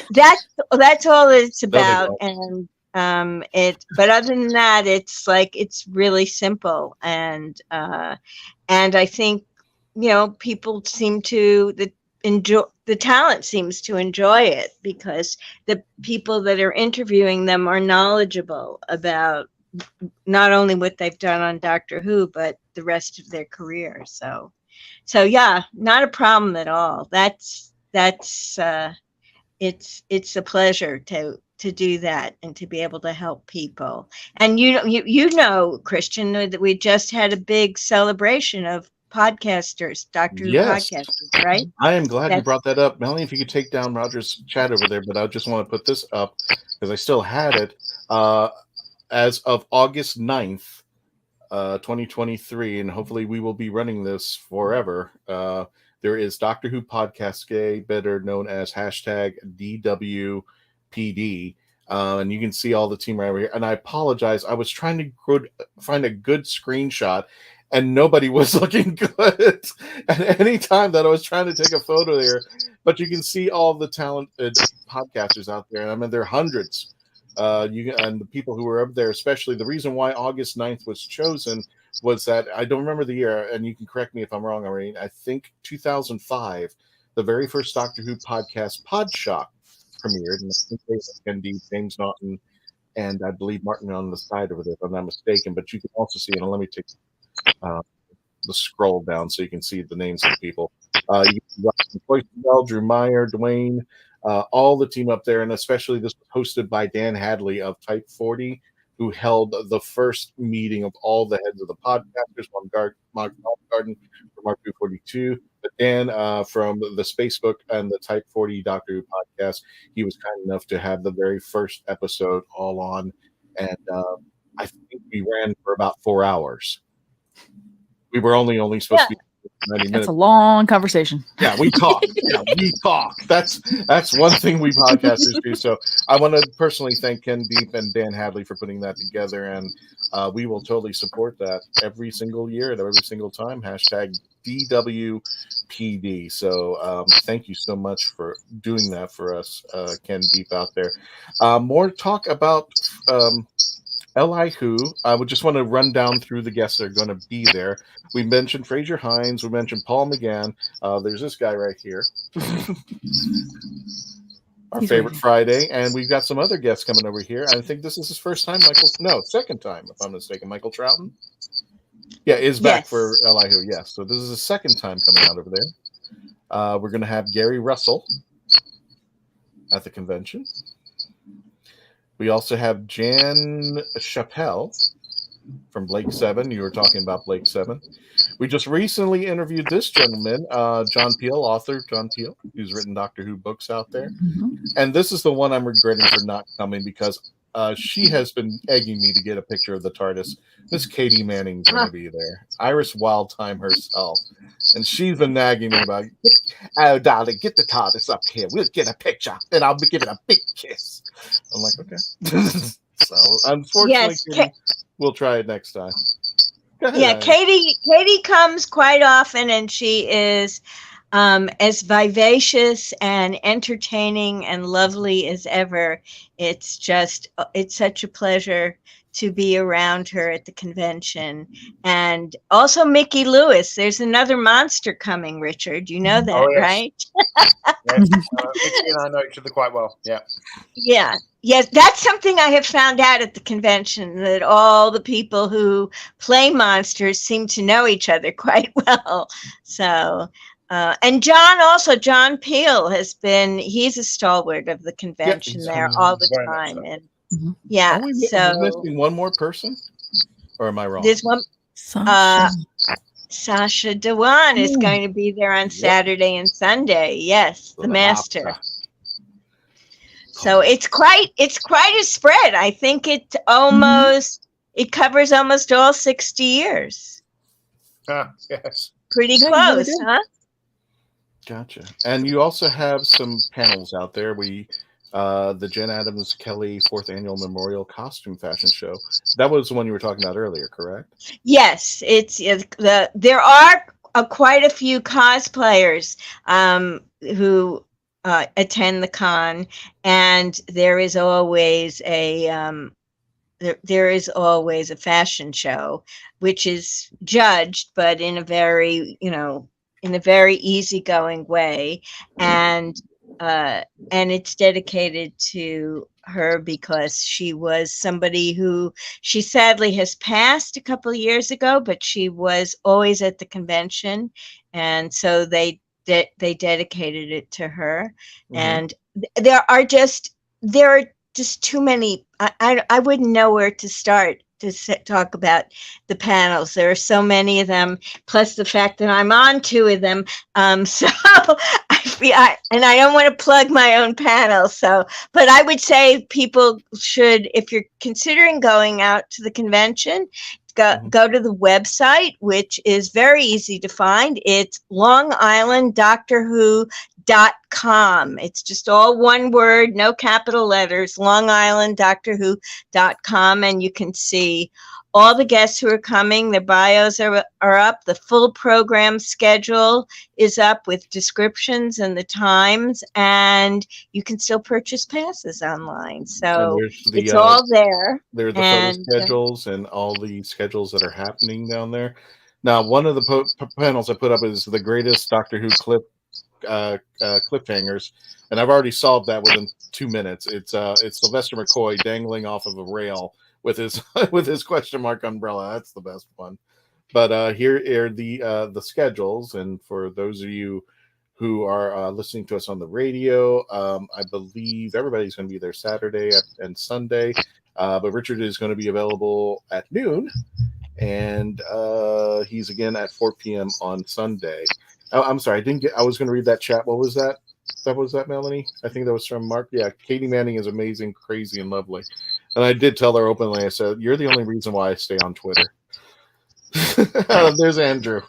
that's all it's about. And but other than that, it's really simple. And I think, you know, people seem to enjoy, the talent seems to enjoy it, because the people that are interviewing them are knowledgeable about not only what they've done on Doctor Who, but the rest of their career. So yeah, not a problem at all. It's a pleasure to do that and to be able to help people. And you know, Christian, that we just had a big celebration of podcasters, Doctor Who podcasters, right? I am glad you brought that up. Melanie, if you could take down Roger's chat over there, but I just want to put this up because I still had it. As of August 9th, 2023, and hopefully we will be running this forever, there is Doctor Who Podcast Day, better known as hashtag DWPD. And you can see all the team right over here. And I apologize. I was trying to find a good screenshot, and nobody was looking good at any time that I was trying to take a photo there. But you can see all the talented podcasters out there. I mean, there are hundreds. And the people who were up there, especially the reason why August 9th was chosen was that I don't remember the year, and you can correct me if I'm wrong, Irene. I think 2005, the very first Doctor Who podcast, Podshock, premiered, and I think they had indeed James Naughton and I believe Martin on the side over there, if I'm not mistaken. But you can also see, and let me take the scroll down so you can see the names of the people. You got Drew Meyer, Dwayne, all the team up there, and especially this was hosted by Dan Hadley of Type 40, who held the first meeting of all the heads of the podcasters, Mark Garden from Mark 242, but Dan from the Spacebook and the Type 40 Doctor Who podcast. He was kind enough to have the very first episode all on, and I think we ran for about 4 hours. We were only supposed to be 90 minutes. That's a long conversation. Yeah, we talk. That's one thing we podcasters do. So I want to personally thank Ken Deep and Dan Hadley for putting that together, and we will totally support that every single year and every single time. Hashtag DWPD. So thank you so much for doing that for us, Ken Deep out there. More talk about Li Who. I would just want to run down through the guests that are going to be there. We mentioned Frazer Hines. We mentioned Paul McGann. There's this guy right here. Our favorite Friday. And we've got some other guests coming over here. I think this is his first time, second time, if I'm mistaken. Michael Troughton? Yeah, is back for Li Who, yes. So this is his second time coming out over there. We're going to have Gary Russell at the convention. We also have Jan Chappelle from Blake 7. You were talking about Blake 7. We just recently interviewed this gentleman, John Peel, author John Peel, who's written Doctor Who books out there. Mm-hmm. And this is the one I'm regretting for not coming because she has been egging me to get a picture of the TARDIS. Miss Katy Manning is going to be there. Iris Wildtime herself. And she's been nagging me about, oh, darling, get the TARDIS up here. We'll get a picture. And I'll be giving a big kiss. I'm like, okay. So, unfortunately, we'll try it next time. Yeah, Katy comes quite often, and she is as vivacious and entertaining and lovely as ever. It's such a pleasure to be around her at the convention. And also Mickey Lewis. There's another monster coming, Richard. You know that, right? Yes. Mickey and I know each other quite well. Yeah. Yeah. Yes, that's something I have found out at the convention, that all the people who play monsters seem to know each other quite well. So, and John Peel he's a stalwart of the convention there all the time. And yeah, so missing one more person, or am I wrong? There's one. Sasha Dewan is going to be there on Saturday and Sunday. Yes, the master. So it's quite a spread. I think it covers almost all 60 years. Yes. Pretty close, huh? Gotcha. And you also have some panels out there. The Jen Adams Kelly 4th Annual Memorial Costume Fashion Show. That was the one you were talking about earlier, correct? Yes, there are quite a few cosplayers who attend the con, and there is always a fashion show, which is judged, but in a very easygoing way, and it's dedicated to her because she was somebody who, she sadly has passed a couple of years ago, but she was always at the convention, and so they dedicated it to her. Mm-hmm. And there are just too many. I wouldn't know where to start to talk about the panels. There are so many of them, plus the fact that I'm on 2 of them. So I don't want to plug my own panel. So, but I would say people should, if you're considering going out to the convention, go to the website, which is very easy to find. It's Long Island Doctor Who LongIsland.com. It's just all one word, no capital letters, LongIslandDoctorWho.com, and you can see all the guests who are coming. Their bios are up. The full program schedule is up with descriptions and the times, and you can still purchase passes online. So it's all there. There are the photo schedules and all the schedules that are happening down there. Now, one of the panels I put up is the greatest Doctor Who cliffhangers, and I've already solved that within 2 minutes. It's Sylvester McCoy dangling off of a rail with his question mark umbrella. That's the best one. But here are the schedules, and for those of you who are listening to us on the radio, I believe everybody's going to be there Saturday and Sunday, but Richard is going to be available at noon, and he's again at 4 p.m. on Sunday. Oh, I'm sorry, I was going to read that chat. What was that? Was that Melanie? I think that was from Mark. Yeah, Katy Manning is amazing, crazy, and lovely. And I did tell her openly, I said, "You're the only reason why I stay on Twitter." There's Andrew.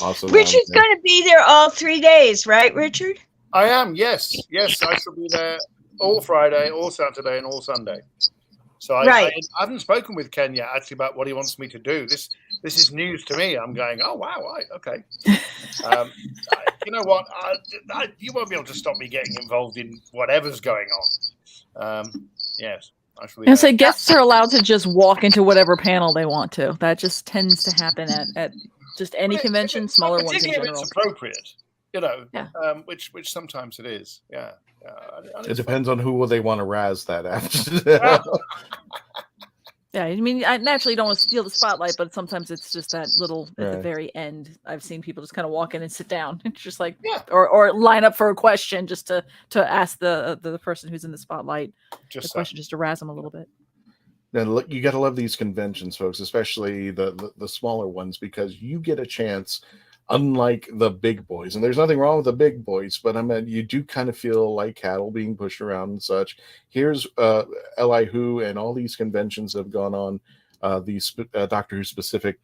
Awesome. Richard's going to be there all 3 days, right, Richard? I am, yes. Yes, I shall be there all Friday, all Saturday, and all Sunday. So I haven't spoken with Ken yet, actually, about what he wants me to do. This is news to me. I'm going, oh, wow, right, okay. You know what? You won't be able to stop me getting involved in whatever's going on. Yes. And so guests are allowed to just walk into whatever panel they want to. That just tends to happen at just any convention, smaller ones in general. Particularly if it's appropriate, you know, which sometimes it is. Yeah. It depends on who they want to razz that after. Yeah, I mean, I naturally don't want to steal the spotlight, but sometimes it's just that little at the very end. I've seen people just kind of walk in and sit down. It's just like, or line up for a question just to ask the person who's in the spotlight the question, just to razz them a little bit. Now, look, you got to love these conventions, folks, especially the smaller ones, because you get a chance. Unlike the big boys, and there's nothing wrong with the big boys, but I mean, you do kind of feel like cattle being pushed around and such. Here's Li Who and all these conventions that have gone on, these Doctor Who specific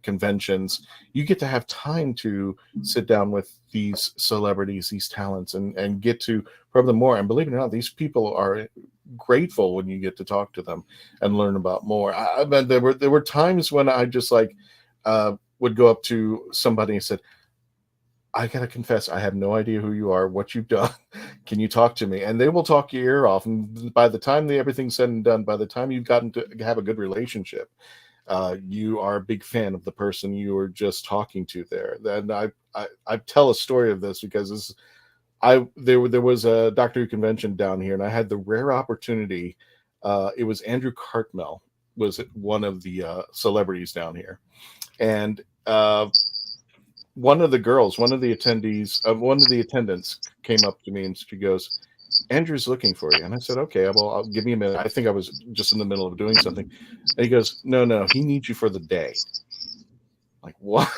conventions. You get to have time to sit down with these celebrities, these talents, and get to probe them more. And believe it or not, these people are grateful when you get to talk to them and learn about more. I mean, there were times when I just like would go up to somebody and said, I gotta confess, I have no idea who you are, what you've done. Can you talk to me? And they will talk your ear off. And by the time everything's said and done, by the time you've gotten to have a good relationship, you are a big fan of the person you were just talking to there. And I tell a story of this because there was a Doctor Who convention down here, and I had the rare opportunity. It was Andrew Cartmel was one of the celebrities down here, and one of the attendants came up to me and she goes, "Andrew's looking for you." And I said, "Okay, well, I'll give me a minute." I think I was just in the middle of doing something. And he goes, No, he needs you for the day. Like, what?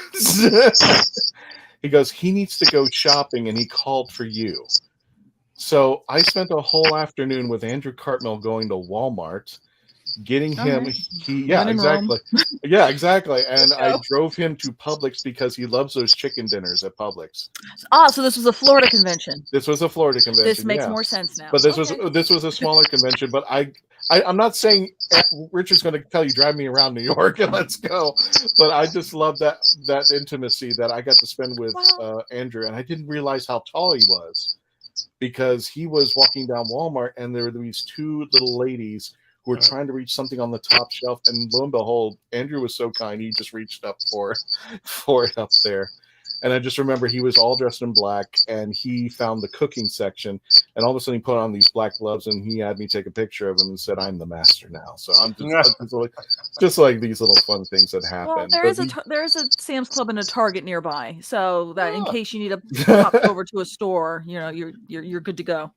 He goes, he needs to go shopping and he called for you. So I spent a whole afternoon with Andrew Cartmel going to Walmart, getting him exactly. And I drove him to Publix because he loves those chicken dinners at Publix. So this was a Florida convention. This was a Florida convention. This makes more sense now. But this was a smaller convention. But I'm not saying Richard's going to tell you drive me around New York and let's go. But I just love that intimacy that I got to spend with Andrew, and I didn't realize how tall he was because he was walking down Walmart and there were these two little ladies who were trying to reach something on the top shelf, and lo and behold, Andrew was so kind, he just reached up for it up there. And I just remember he was all dressed in black, and he found the cooking section, and all of a sudden he put on these black gloves, and he had me take a picture of him and said, "I'm the master now." So I'm just like these little fun things that happen. Well, there is a Sam's Club and a Target nearby, so that in case you need to pop over to a store, you're good to go.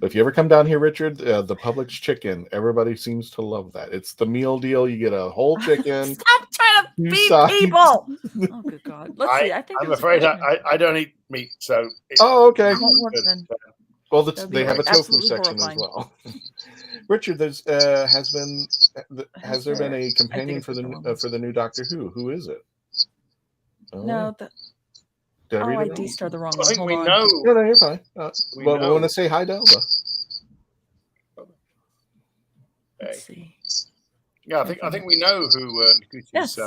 If you ever come down here, Richard, the Publix chicken, everybody seems to love that. It's the meal deal. You get a whole chicken. Stop trying to beat people. Oh, good God. Let's see. I'm afraid I don't eat meat, so. Okay. Then. Well, they have a tofu section as well. Richard, has there been a companion for the new Doctor Who? Who is it? No. Did I read I it wrong? D-starred the wrong I one. think Hold we on. know. No, no, you're fine. We Well, we know. want to say hi to Elba. Let's see. Yeah, I think we know who Nakuti's. Yes.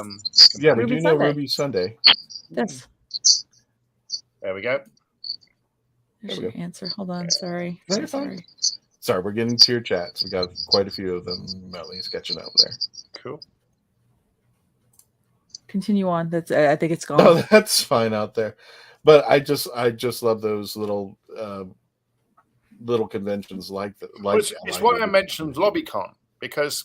Yeah, we Ruby do know Sunday. Ruby Sunday. Yes. There we go. There's There we your answer. Hold on. Sorry. No, So you're fine. sorry. Sorry, we're getting to your chats. We got quite a few of them. Melly's catching up there. Cool. Continue on. That's. I think it's gone. No, that's fine out there. But I just love those little conventions like that. It's why I mentioned LobbyCon, because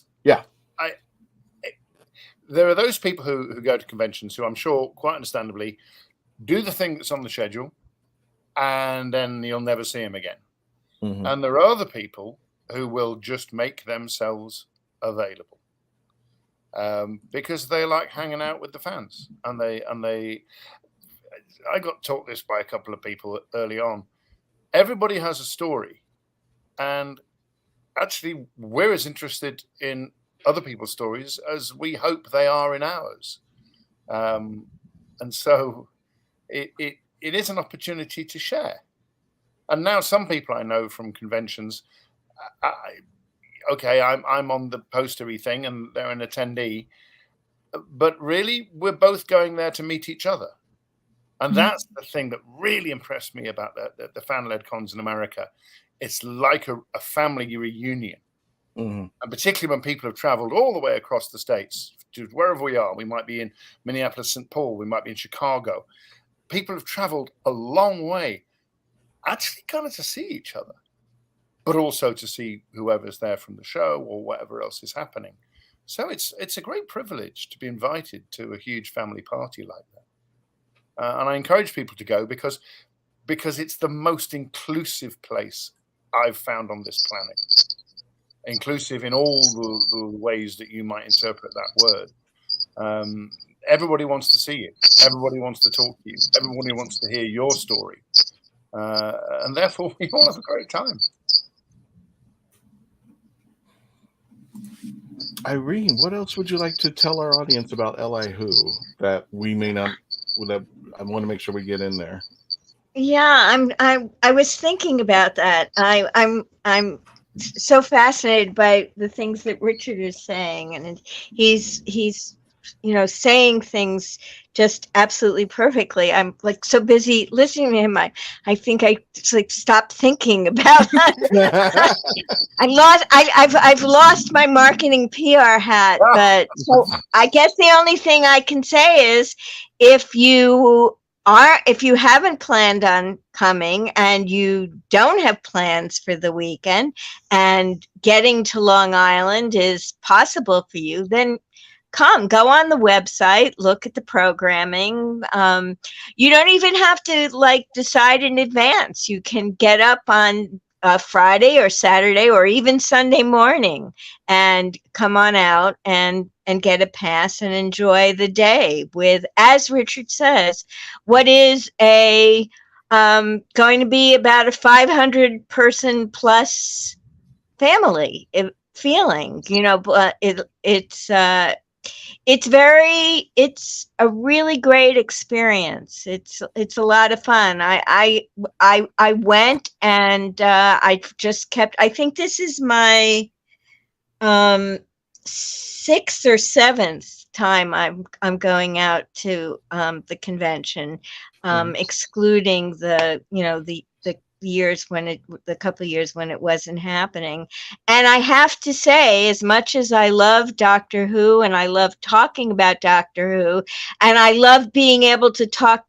there are those people who go to conventions who I'm sure, quite understandably, do the thing that's on the schedule, and then you'll never see them again. Mm-hmm. And there are other people who will just make themselves available because they like hanging out with the fans, and they. I got taught this by a couple of people early on. Everybody has a story, and actually, we're as interested in other people's stories as we hope they are in ours. And so it is an opportunity to share. And now some people I know from conventions, I'm on the postery thing and they're an attendee, but really we're both going there to meet each other. And that's the thing that really impressed me about the fan-led cons in America. It's like a family reunion. Mm-hmm. And particularly when people have traveled all the way across the States to wherever we are. We might be in Minneapolis, St. Paul. We might be in Chicago. People have traveled a long way, actually kind of to see each other, but also to see whoever's there from the show or whatever else is happening. So it's a great privilege to be invited to a huge family party like that. And I encourage people to go because it's the most inclusive place I've found on this planet. Inclusive in all the ways that you might interpret that word. Everybody wants to see you. Everybody wants to talk to you. Everybody wants to hear your story. And therefore, we all have a great time. Irene, what else would you like to tell our audience about Li Who that we may not? That I want to make sure we get in there. Yeah, I was thinking about that. I'm so fascinated by the things that Richard is saying, and he's saying things just absolutely perfectly. I'm like so busy listening to him. I think I just like stopped thinking about that. I've lost my marketing PR hat, but so I guess the only thing I can say is if you haven't planned on coming and you don't have plans for the weekend and getting to Long Island is possible for you, then go on the website, look at the programming. You don't even have to decide in advance. You can get up on Friday or Saturday or even Sunday morning and come on out and get a pass and enjoy the day with, as Richard says, what is a going to be about a 500 person plus family feeling, but it's a really great experience. It's a lot of fun. I went and I just kept, I think this is my 6th or 7th time I'm going out to the convention, excluding the couple of years when it wasn't happening. And I have to say, as much as I love Doctor Who and I love talking about Doctor Who and I love being able to talk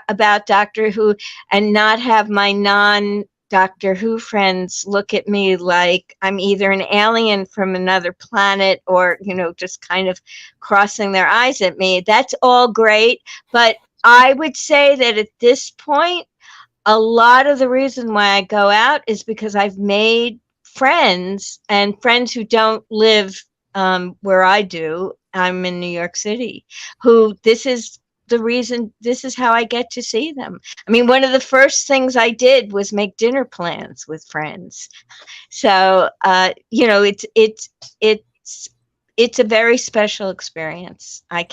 about Doctor Who and not have my non-Doctor Who friends look at me like I'm either an alien from another planet or, just kind of crossing their eyes at me, that's all great. But I would say that at this point, a lot of the reason why I go out is because I've made friends and friends who don't live where I do. I'm in New York City, who this is the reason, this is how I get to see them. I mean, one of the first things I did was make dinner plans with friends. So, it's a very special experience. I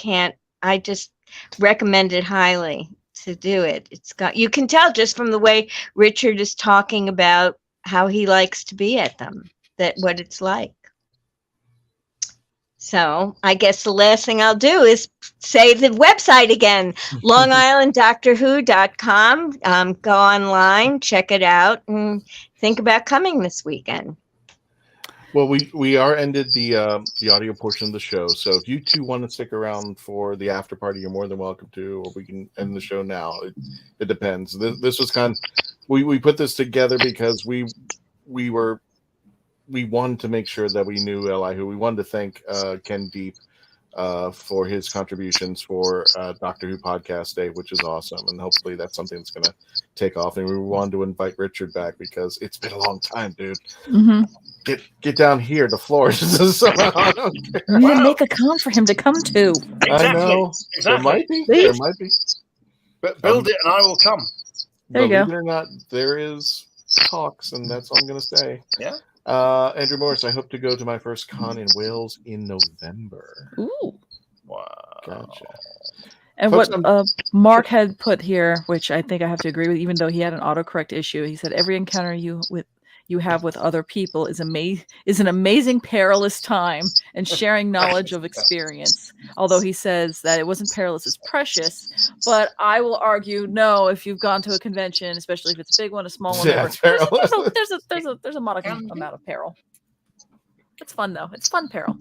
just recommend it highly. to do it. You can tell just from the way Richard is talking about how he likes to be at them, that what it's like. So I guess the last thing I'll do is say the website again, longislanddoctorwho.com. Go online, check it out, and think about coming this weekend. Well, we are ended the audio portion of the show. So if you two want to stick around for the after party, you're more than welcome to, or we can end the show now. It depends. This was we put this together because we wanted to make sure that we knew Elihu. We wanted to thank Ken Deep for his contributions for Doctor Who Podcast Day, which is awesome. And hopefully that's something that's going to take off. And we wanted to invite Richard back because it's been a long time, dude. Mm-hmm. Get down here. The floor is We need to make a con for him to come to. Exactly. I know. Exactly. There might be. But build it and I will come. There you go. Believe it or not, there is talks, and that's all I'm going to say. Yeah. Andrew Morris, I hope to go to my first con in Wales in November. Ooh. Wow. Gotcha. And Folks, what Mark had put here, which I think I have to agree with, even though he had an autocorrect issue, he said every encounter you have with other people is an amazing perilous time and sharing knowledge of experience. Although he says that it wasn't perilous, it's precious. But I will argue, no, if you've gone to a convention, especially if it's a big one, a small one, Yeah, there's a modicum amount of peril. It's fun though. It's fun peril.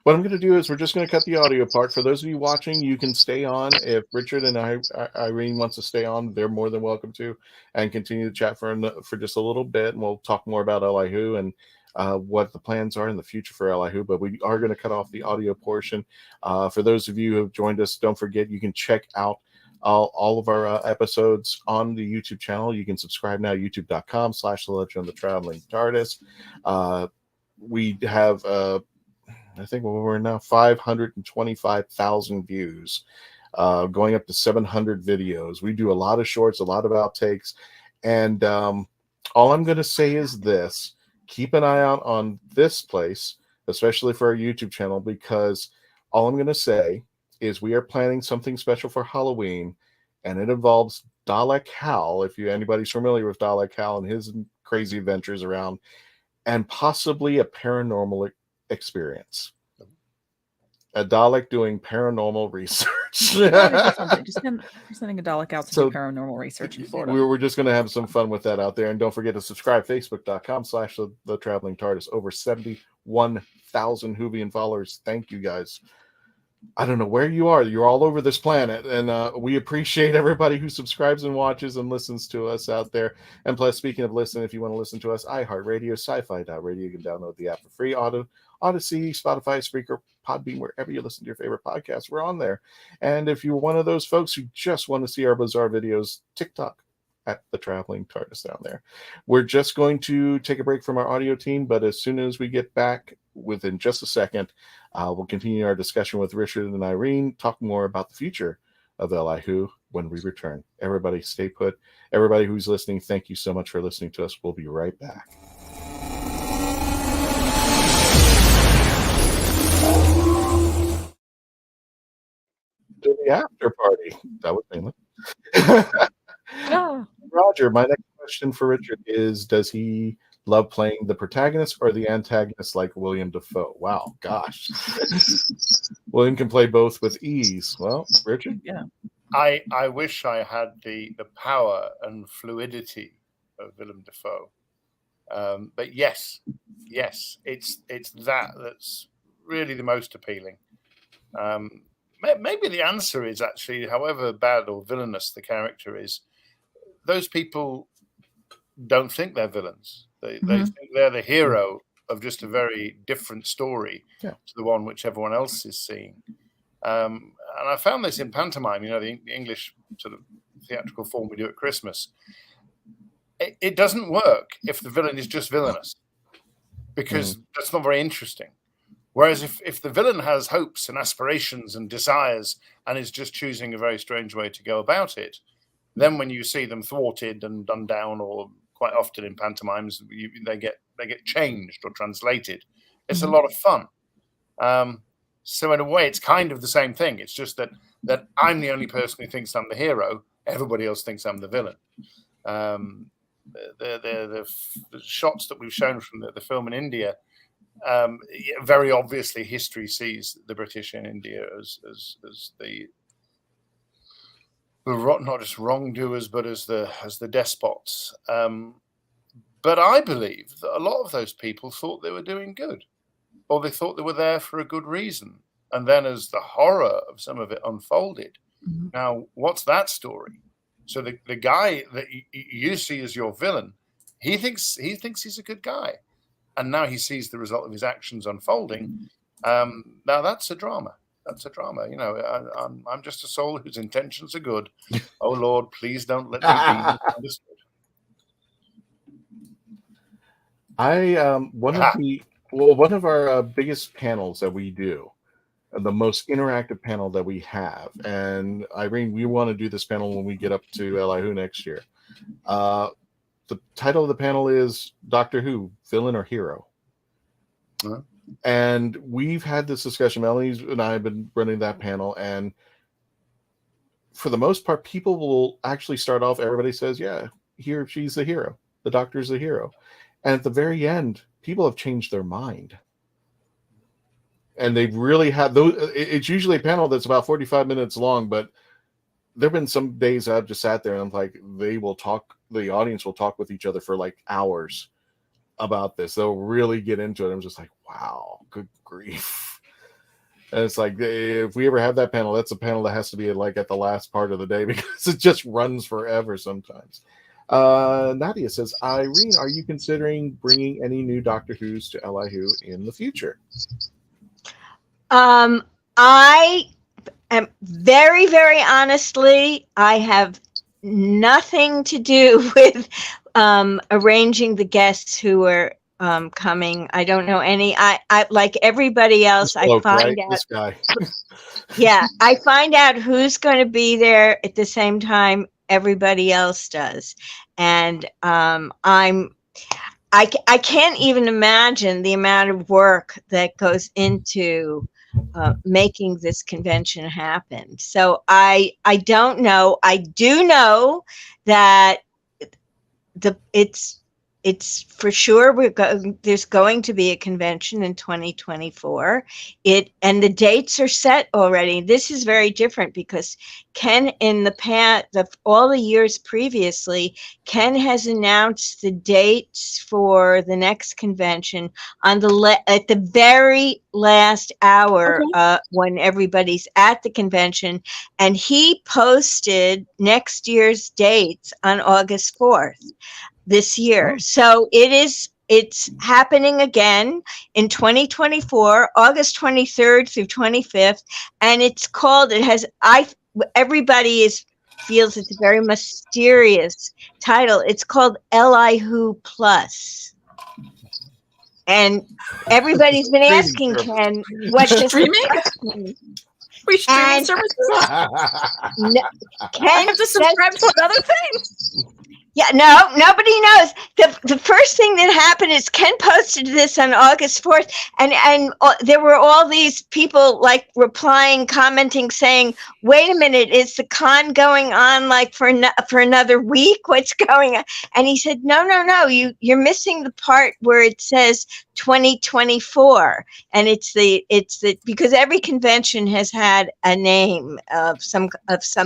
What I'm going to do is we're just going to cut the audio part. For those of you watching, you can stay on. If Richard and Irene wants to stay on, they're more than welcome to, and continue to chat for just a little bit. And we'll talk more about Elihu and what the plans are in the future for Elihu. But we are going to cut off the audio portion. For those of you who have joined us, don't forget you can check out all of our episodes on the YouTube channel. You can subscribe now, youtube.com/The Legend of the Traveling TARDIS. We have I think we're now 525,000 views, going up to 700 videos. We do a lot of shorts, a lot of outtakes. And all I'm going to say is this. Keep an eye out on this place, especially for our YouTube channel, because all I'm going to say is we are planning something special for Halloween, and it involves Dalek Hal, if anybody's familiar with Dalek Hal and his crazy adventures around, and possibly a paranormal experience. A Dalek doing paranormal research. Just sending a Dalek out to do paranormal research in Florida. We're just going to have some fun with that out there. And don't forget to subscribe, facebook.com/The Traveling TARDIS. Over 71,000 Whovian followers. Thank you guys. I don't know where you are. You're all over this planet. And we appreciate everybody who subscribes and watches and listens to us out there. And plus, speaking of listening, if you want to listen to us, iHeartRadio, sci-fi.radio, you can download the app for free. Odyssey, Spotify, Spreaker, Podbean, wherever you listen to your favorite podcasts, we're on there. And if you're one of those folks who just want to see our bizarre videos, TikTok at The Traveling TARDIS down there. We're just going to take a break from our audio team, but as soon as we get back, within just a second, we'll continue our discussion with Richard and Irene, talk more about the future of Elihu when we return. Everybody stay put. Everybody who's listening, thank you so much for listening to us. We'll be right back. To the after party. That was mainly. Yeah. Roger, my next question for Richard is, does he love playing the protagonist or the antagonist like William Dafoe? Wow, gosh. William can play both with ease. Well, Richard? Yeah. I wish I had the power and fluidity of Willem Dafoe. But yes, it's that's really the most appealing. Maybe the answer is actually, however bad or villainous the character is, those people don't think they're villains. They think they're the hero of just a very different story to the one which everyone else is seeing. And I found this in pantomime, the English sort of theatrical form we do at Christmas. It doesn't work if the villain is just villainous, because that's not very interesting. Whereas if the villain has hopes and aspirations and desires and is just choosing a very strange way to go about it, then when you see them thwarted and done down, or quite often in pantomimes, they get changed or translated. It's a lot of fun. So in a way, it's kind of the same thing. It's just that I'm the only person who thinks I'm the hero, everybody else thinks I'm the villain. The shots that we've shown from the film in India, very obviously history sees the British in India as the not just wrongdoers, but as the despots. But I believe that a lot of those people thought they were doing good, or they thought they were there for a good reason. And then as the horror of some of it unfolded, now what's that story? So the guy that you see as your villain, he thinks he's a good guy. And now he sees the result of his actions unfolding. Now that's a drama. That's a drama. You know, I'm just a soul whose intentions are good. Oh Lord, please don't let me be misunderstood. One of our biggest panels that we do, the most interactive panel that we have, and Irene, we want to do this panel when we get up to Eli next year. The title of the panel is Doctor Who, Villain or Hero? Uh-huh. And we've had this discussion. Melanie and I have been running that panel, and for the most part, people will actually start off, everybody says, yeah, she's the hero. The Doctor's the hero. And at the very end, people have changed their mind. And they've really had those. It's usually a panel that's about 45 minutes long, but there have been some days I've just sat there and I'm like, the audience will talk with each other for like hours about this. They'll really get into it. I'm just like, wow, good grief. And it's like, if we ever have that panel, that's a panel that has to be like at the last part of the day because it just runs forever sometimes. Nadia says, Irene, are you considering bringing any new Doctor Who's to Eli Who in the future? I am very, very honestly, I have nothing to do with arranging the guests who are coming. I don't know any. I like everybody else. I find out. This guy. Yeah, I find out who's going to be there at the same time everybody else does, and I can't even imagine the amount of work that goes into making this convention happen. So I don't know. I do know that it's for sure there's going to be a convention in 2024. And the dates are set already. This is very different because Ken, in the past, all the years previously, Ken has announced the dates for the next convention at the very last hour, when everybody's at the convention, and he posted next year's dates on August 4th. This year. So it's happening again in 2024, August 23rd through 25th. And everybody feels it's a very mysterious title. It's called Eli Who Plus. And everybo's been asking Ken, what's this streaming? We streaming services? Ken have to subscribe to another thing. Yeah, no, nobody knows. The first thing that happened is Ken posted this on August 4th, and there were all these people like replying, commenting, saying, "Wait a minute, is the con going on like for another week? What's going on?" And he said, "No, you're missing the part where it says 2024, and it's the because every convention has had a name of some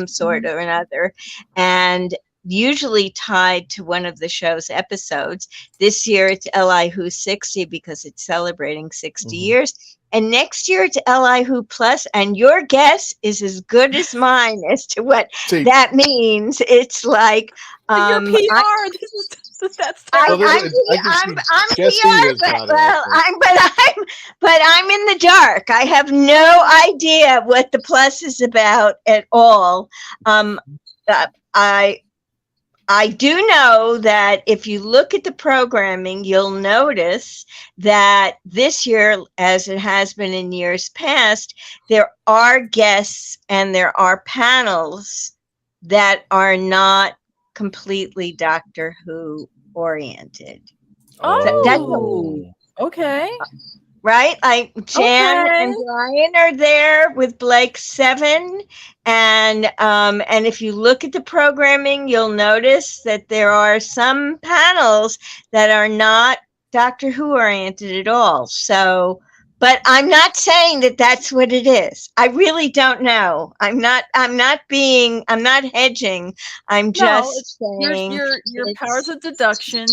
sort or another, and usually tied to one of the show's episodes. This year it's Eli Who 60 because it's celebrating 60 years. And next year it's Eli Who Plus. And your guess is as good as mine as to what that means. It's like your PR. I'm in the dark. I have no idea what the plus is about at all. I do know that if you look at the programming, you'll notice that this year, as it has been in years past, there are guests and there are panels that are not completely Doctor Who oriented. Oh, okay. right? Like Jan and Brian are there with Blake 7. And if you look at the programming, you'll notice that there are some panels that are not Doctor Who oriented at all. So, but I'm not saying that that's what it is. I really don't know. I'm not hedging. I'm just saying your powers of deduction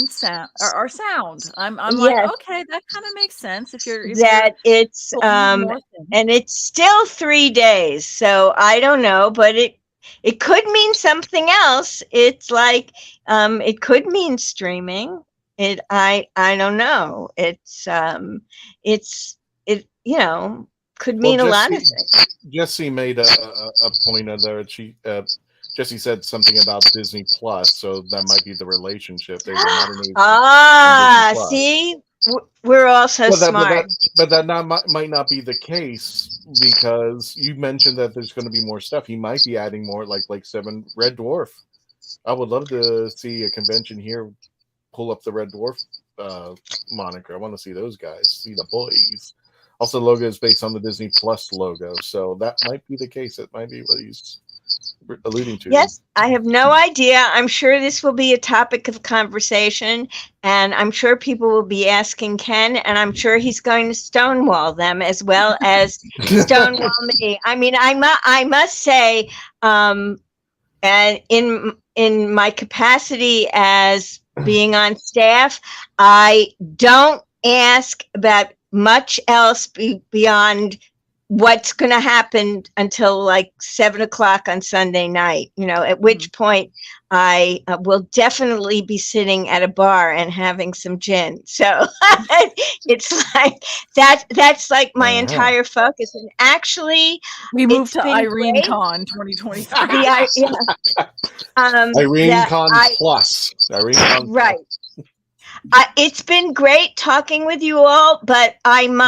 are sound. I'm yes. like, okay, that kind of makes sense. If it's and it's still 3 days, so I don't know, but it could mean something else. It's like it could mean streaming. I don't know. Could mean a lot of things. Jesse made a point of there. Jesse said something about Disney Plus, so that might be the relationship. They were see, we're all so smart. But that might not be the case, because you mentioned that there's going to be more stuff. He might be adding more, like 7 Red Dwarf. I would love to see a convention here pull up the Red Dwarf moniker. I want to see those guys, see the boys. Also, the logo is based on the Disney Plus logo, so that might be the case. That might be what he's alluding to. Yes, I have no idea. I'm sure this will be a topic of conversation, and I'm sure people will be asking Ken, and I'm sure he's going to stonewall them as well as stonewall me. I mean, I must say, and in my capacity as being on staff, I don't ask about much else beyond what's going to happen until like 7 o'clock on Sunday night, at which point I will definitely be sitting at a bar and having some gin. So it's like that's like my entire focus. And actually, we moved to Irene Con 2023. Irene Con Plus. Irene Con right. It's been great talking with you all, but I'm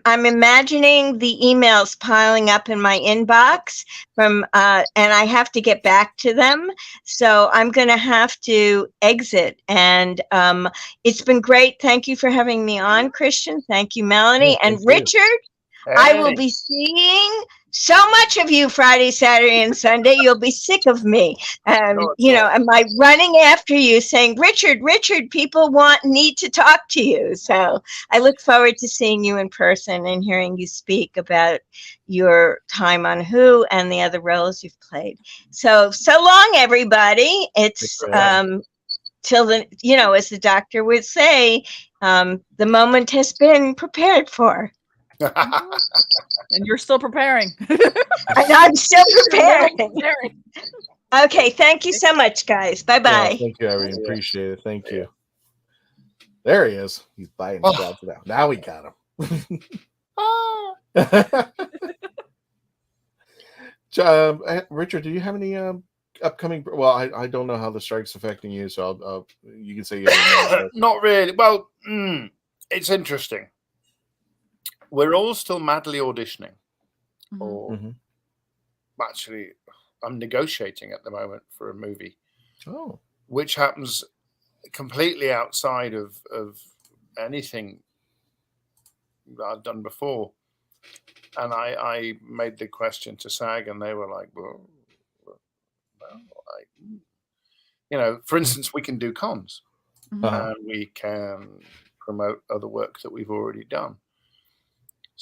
imagining the emails piling up in my inbox from and I have to get back to them. So I'm going to have to exit. And it's been great. Thank you for having me on, Christian. Thank you, Melanie. And Richard, I will be seeing so much of you Friday, Saturday, and Sunday. You'll be sick of me. Am I running after you saying, Richard, people need to talk to you. So I look forward to seeing you in person and hearing you speak about your time on Who and the other roles you've played. So long, everybody. It's till the, as the doctor would say, the moment has been prepared for. And you're still preparing. I'm still preparing. Okay, thank you so much, guys. Bye-bye. Yeah, thank you, Irene. Appreciate it. Thank you. There he is. He's biting the shots now. Now we got him. Richard, do you have any upcoming? Well, I don't know how the strike's affecting you, so you can say not really. Well, it's interesting. We're all still madly auditioning, or actually, I'm negotiating at the moment for a movie, which happens completely outside of anything that I've done before. And I made the question to SAG, and they were like, well, for instance, we can do cons, and we can promote other work that we've already done.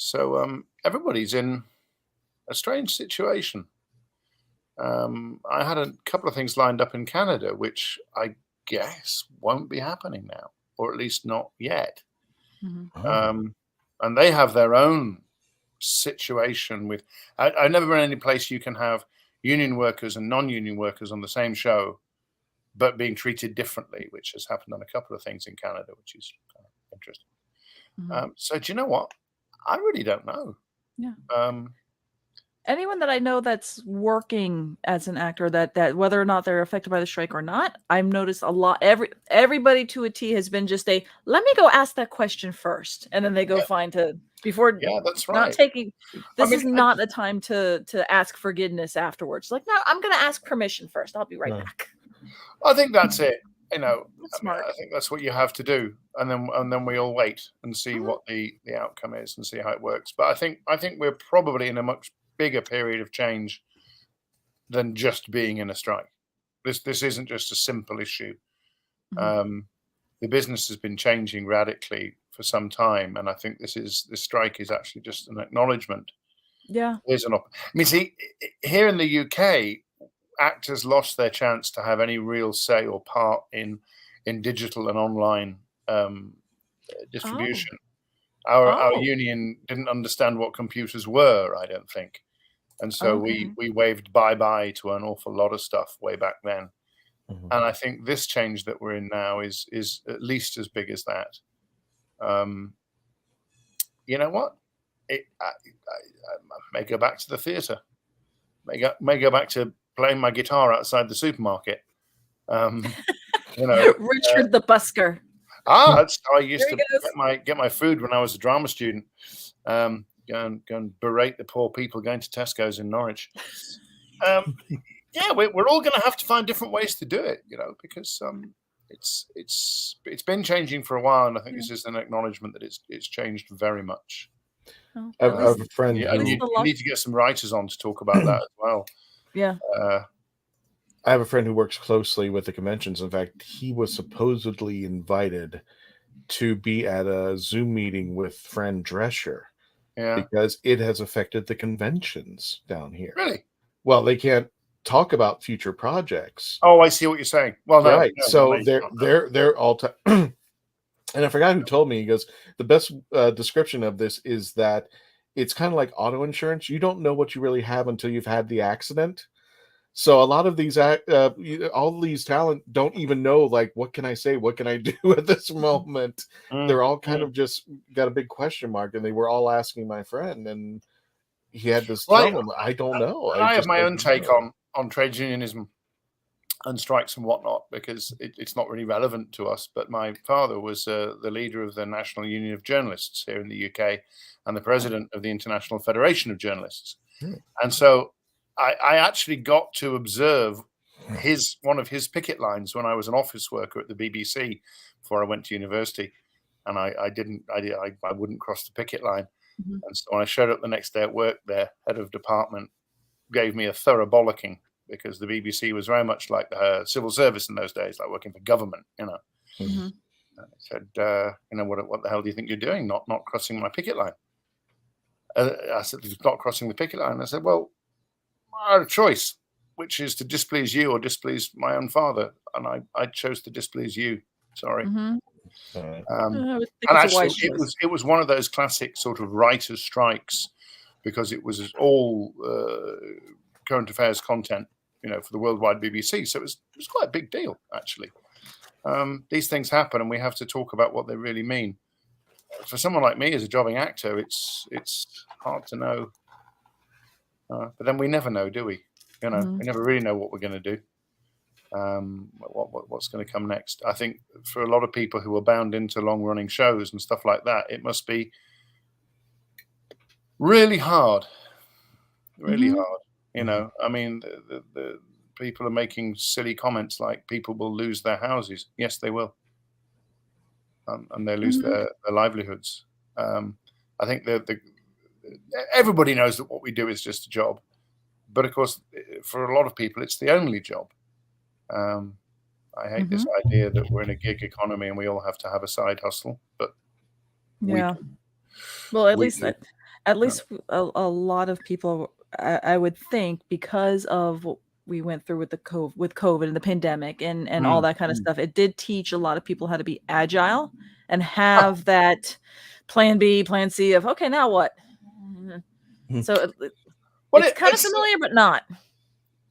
So everybody's in a strange situation. I had a couple of things lined up in Canada, which I guess won't be happening now, or at least not yet. And they have their own situation with. I've never been any place you can have union workers and non-union workers on the same show, but being treated differently, which has happened on a couple of things in Canada, which is kind of interesting. So do you know what? I really don't know. Yeah. Anyone that I know that's working as an actor, that whether or not they're affected by the strike or not, I've noticed a lot. Everybody to a T has been just let me go ask that question first, and then they go find before. Yeah, that's right. Not taking. This is not the time to ask forgiveness afterwards. Like, no, I'm going to ask permission first. I'll be right back. I think that's it. I think that's what you have to do, and then we all wait and see what the outcome is and see how it works. But I think we're probably in a much bigger period of change than just being in a strike. This isn't just a simple issue. The business has been changing radically for some time, and I think this strike is actually just an acknowledgement. Yeah. See, here in the UK, actors lost their chance to have any real say or part in digital and online distribution. Our union didn't understand what computers were, I don't think. And so we waved bye-bye to an awful lot of stuff way back then. And I think this change that we're in now is at least as big as that. You know what? I may go back to the theatre. May go back to playing my guitar outside the supermarket. Richard the busker. I used to get my food when I was a drama student. Go and berate the poor people going to Tesco's in Norwich. We're all going to have to find different ways to do it, because it's been changing for a while, and I think this is an acknowledgement that it's changed very much. I have a friend. You need to get some writers on to talk about that as well. Yeah. I have a friend who works closely with the conventions. In fact, he was supposedly invited to be at a Zoom meeting with Fran Drescher. Yeah. Because it has affected the conventions down here. Really? Well, they can't talk about future projects. Oh, I see what you're saying. Well, no, right. So they're all time. And I forgot who told me. He goes, the best description of this is that it's kind of like auto insurance. You don't know what you really have until you've had the accident. So a lot of these, all these talent don't even know, like, what can I say? What can I do at this moment? They're all kind of just got a big question mark, and they were all asking my friend, and he had this trouble. I don't know. I have my own take on trade unionism and strikes and whatnot, because it's not really relevant to us. But my father was the leader of the National Union of Journalists here in the UK and the president of the International Federation of Journalists. And so I actually got to observe one of his picket lines when I was an office worker at the BBC before I went to university, and I wouldn't cross the picket line. And so when I showed up the next day at work, their head of department gave me a thorough bollocking, because the BBC was very much like the civil service in those days, like working for government. I said, what the hell do you think you're doing? Not crossing my picket line. I said, not crossing the picket line. I said, well, I had a choice, which is to displease you or displease my own father, and I chose to displease you. Sorry. And actually, it was one of those classic sort of writers' strikes, because it was all current affairs content, for the worldwide BBC. So it was quite a big deal, actually. These things happen, and we have to talk about what they really mean. For someone like me as a jobbing actor, it's hard to know. But then we never know, do we? We never really know what we're going to do. What's going to come next? I think for a lot of people who are bound into long-running shows and stuff like that, it must be really hard. Really hard. I mean, the people are making silly comments like people will lose their houses. Yes, they will. And they lose their livelihoods. I think everybody knows that what we do is just a job. But of course, for a lot of people, it's the only job. I hate this idea that we're in a gig economy and we all have to have a side hustle. But well, at least a lot of people, I would think, because of what we went through with COVID and the pandemic and all that kind of stuff, it did teach a lot of people how to be agile and have that plan B, plan C of, okay, now what? So it's kind of familiar, but not.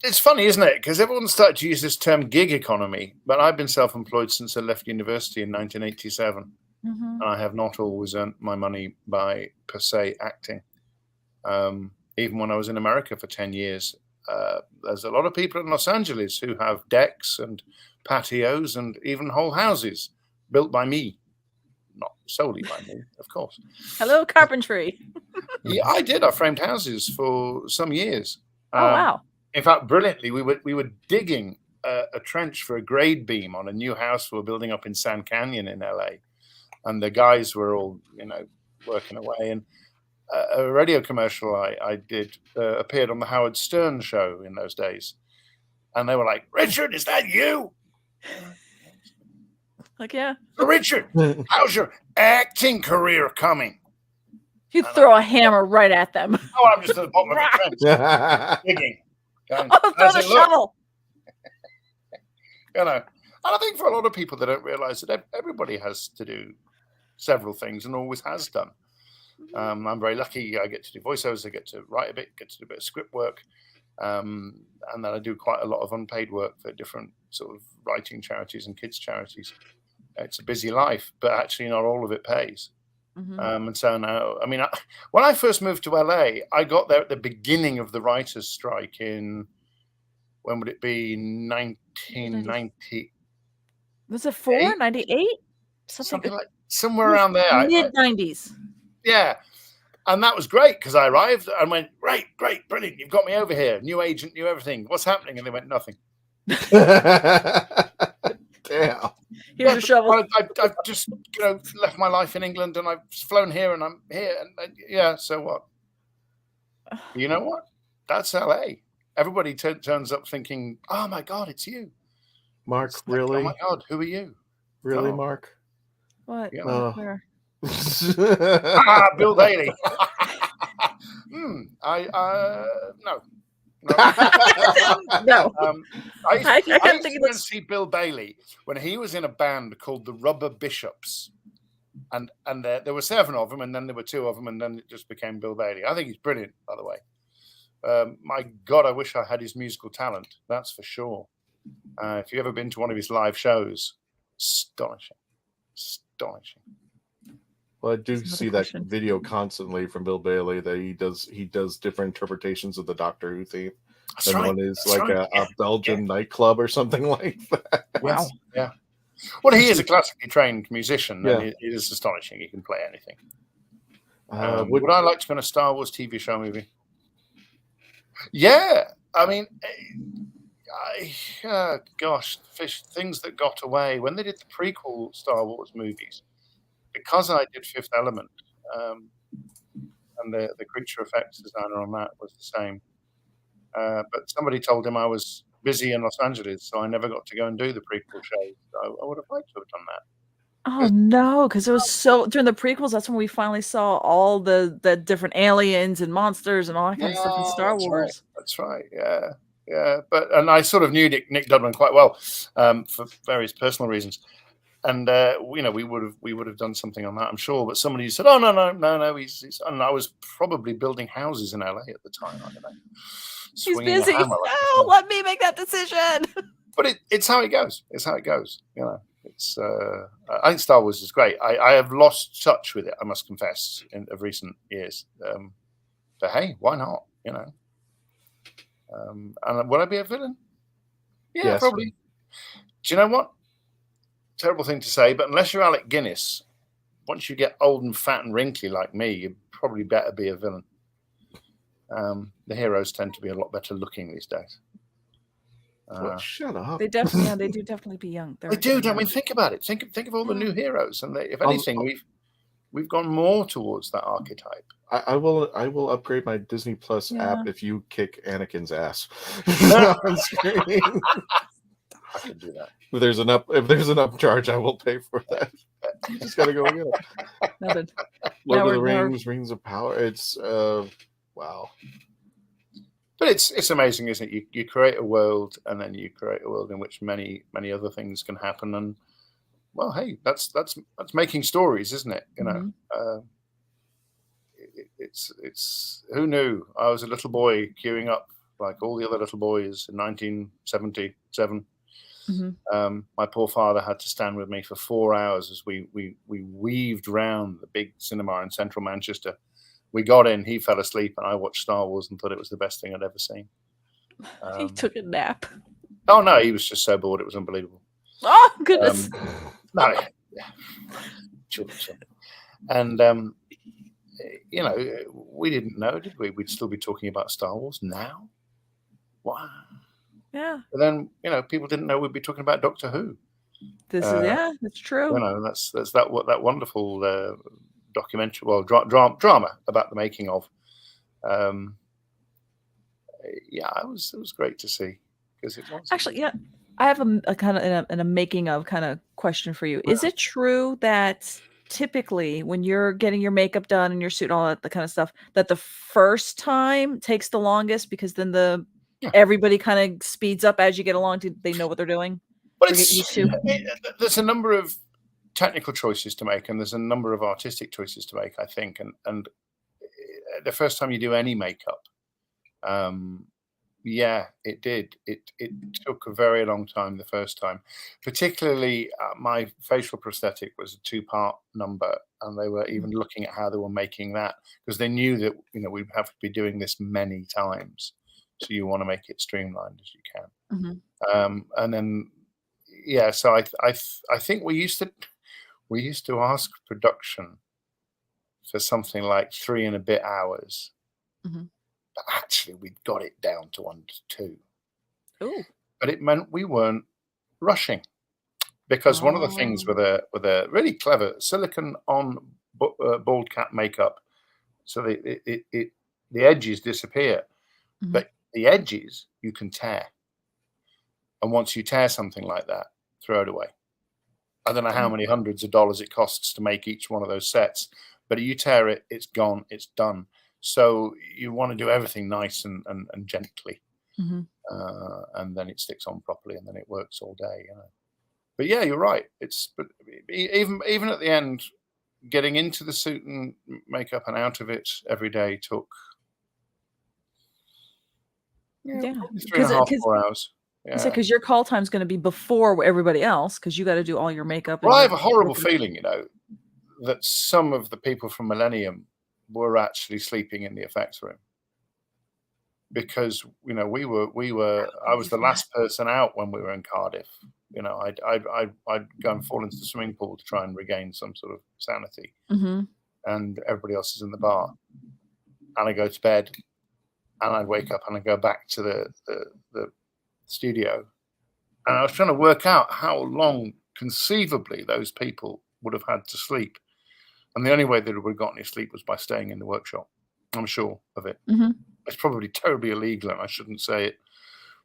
It's funny, isn't it? Because everyone started to use this term gig economy, but I've been self-employed since I left university in 1987. And I have not always earned my money by, per se, acting. Even when I was in America for 10 years, there's a lot of people in Los Angeles who have decks and patios and even whole houses built by me. Not solely by me, of course. Hello, carpentry. Yeah, I did. I framed houses for some years. Oh, wow. In fact, brilliantly, we were digging a trench for a grade beam on a new house we were building up in Sand Canyon in LA, and the guys were all working away. And a radio commercial I did appeared on the Howard Stern show in those days, and they were like, "Richard, is that you?" Like, yeah. "Richard, how's your acting career coming?" You throw a hammer right at them. Oh, I'm just at the bottom of the trench, digging. Going, Oh, throw the shovel. And I think for a lot of people, they don't realize that everybody has to do several things and always has done. I'm very lucky. I get to do voiceovers. I get to write a bit, get to do a bit of script work. And then I do quite a lot of unpaid work for different sort of writing charities and kids charities. It's a busy life, but actually not all of it pays. Mm-hmm. And so now, I mean, when I first moved to LA, I got there at the beginning of the writers' strike in, when would it be, 1990? Was it 98? Something like, somewhere around there. Mid-90s. Yeah. And that was great because I arrived and went, great, brilliant. You've got me over here. New agent, new everything. What's happening? And they went, nothing. Damn. Here's your shovel. I've just left my life in England and I've flown here and I'm here. And so what? You know what? That's LA. Everybody turns up thinking, oh my God, it's you. Mark, really? Oh my God, who are you? Really, Mark? What? Yeah. Where? Bill Bailey. No. No. I used to see Bill Bailey when he was in a band called the Rubber Bishops, and there were 7 of them, and then there were 2 of them, and then it just became Bill Bailey. I think he's brilliant, by the way. My God, I wish I had his musical talent. That's for sure. If you've ever been to one of his live shows, astonishing. Well, I do see that video constantly from Bill Bailey that he does different interpretations of the Doctor Who theme. That's and right. one is like a Belgian nightclub or something like that. Wow. Yeah. Well, he is a classically trained musician. Yeah. And it is astonishing. He can play anything. Would I like to be on a Star Wars TV show movie? Yeah. I mean, things that got away. When they did the prequel Star Wars movies, because I did Fifth Element, and the creature effects designer on that was the same. But somebody told him I was busy in Los Angeles, so I never got to go and do the prequel show. So I would have liked to have done that. Oh no, because it was so during the prequels. That's when we finally saw all the different aliens and monsters and all that kind of stuff in Star Wars. Right. That's right. Yeah. And I sort of knew Nick Dudman quite well for various personal reasons. And we would have done something on that, I'm sure. But somebody said, "Oh no, he's." And I was probably building houses in LA at the time. I don't know. He's busy. No, let me make that decision. But it's how it goes. It's how it goes. It's. I think Star Wars is great. I have lost touch with it, I must confess, of recent years. But hey, why not? And would I be a villain? Yeah, yes. Probably. Do you know what? Terrible thing to say, but unless you're Alec Guinness, once you get old and fat and wrinkly like me, you probably better be a villain. The heroes tend to be a lot better looking these days. Shut up. They do definitely be young. They do. I mean, think about it. Think of all the new heroes, and if anything, we've gone more towards that archetype. I will upgrade my Disney Plus app if you kick Anakin's ass on screen. I can do that. If there's an upcharge, I will pay for that. You just gotta go get it. Nothing. Lord of the Rings, Rings of Power. It's wow. But it's amazing, isn't it? You create a world, and then you create a world in which many other things can happen. And well, hey, that's making stories, isn't it? Mm-hmm. It's who knew? I was a little boy queuing up like all the other little boys in 1977. Mm-hmm. My poor father had to stand with me for 4 hours as we weaved round the big cinema in central Manchester. We got in, he fell asleep, and I watched Star Wars and thought it was the best thing I'd ever seen. He took a nap. Oh no, he was just so bored; it was unbelievable. Oh goodness! No, sure. And we didn't know, did we? We'd still be talking about Star Wars now. Wow. Yeah. But then, people didn't know we'd be talking about Doctor Who. That's true. That's that wonderful documentary, drama about the making of. It was great to see, because it was Actually, yeah. I have a kind of a making of kind of question for you. Is it true that typically when you're getting your makeup done and your suit and all that the kind of stuff, that the first time takes the longest, because then everybody kind of speeds up as you get along, they know what they're doing? But there's a number of technical choices to make, and there's a number of artistic choices to make, I think. And the first time you do any makeup, it did. It took a very long time the first time. Particularly, my facial prosthetic was a 2-part number, and they were even looking at how they were making that, because they knew that we'd have to be doing this many times, so you want to make it streamlined as you can. And then, so I think we used to ask production for something like 3 and a bit hours. But actually, we'd got it down to 1 to 2. Ooh. But it meant we weren't rushing, because one of the things with a really clever silicone on bald cap makeup, so the edges disappear, but the edges you can tear, and once you tear something like that, throw it away. I don't know how many hundreds of dollars it costs to make each one of those sets, but you tear it, it's gone, it's done. So you want to do everything nice and gently, and then it sticks on properly, and then it works all day. But yeah, you're right. But even at the end, getting into the suit and makeup and out of it every day took 3.5, 4 hours. Yeah. Because your call time is going to be before everybody else, because you got to do all your makeup. Well, I have a horrible feeling, that some of the people from Millennium were actually sleeping in the effects room, because I was the last person out when we were in Cardiff. I'd go and fall into the swimming pool to try and regain some sort of sanity, and everybody else is in the bar, and I go to bed, and I'd wake up and I go back to the studio, and I was trying to work out how long conceivably those people would have had to sleep. And the only way they would have gotten any sleep was by staying in the workshop. I'm sure of it. It's probably terribly illegal, and I shouldn't say it.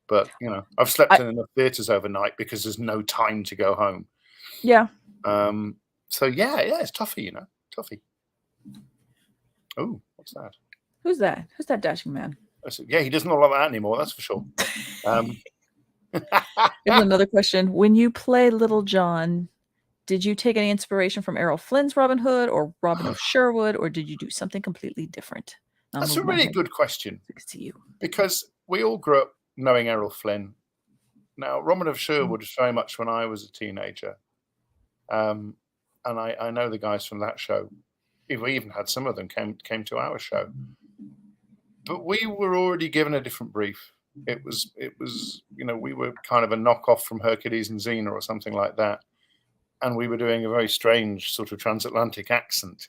But, I've slept in enough theatres overnight because there's no time to go home. Yeah. So, it's toughy, Toughy. Oh, what's that? Who's that? Who's that dashing man? He doesn't look like that anymore, that's for sure. Here's another question. When you play Little John, did you take any inspiration from Errol Flynn's Robin Hood or Robin of Sherwood, or did you do something completely different? That's a really good question. To you, because we all grew up knowing Errol Flynn. Now, Robin of Sherwood was very much when I was a teenager, and I know the guys from that show. We even had some of them came to our show, but we were already given a different brief. It was we were kind of a knockoff from Hercules and Xena or something like that. And we were doing a very strange sort of transatlantic accent.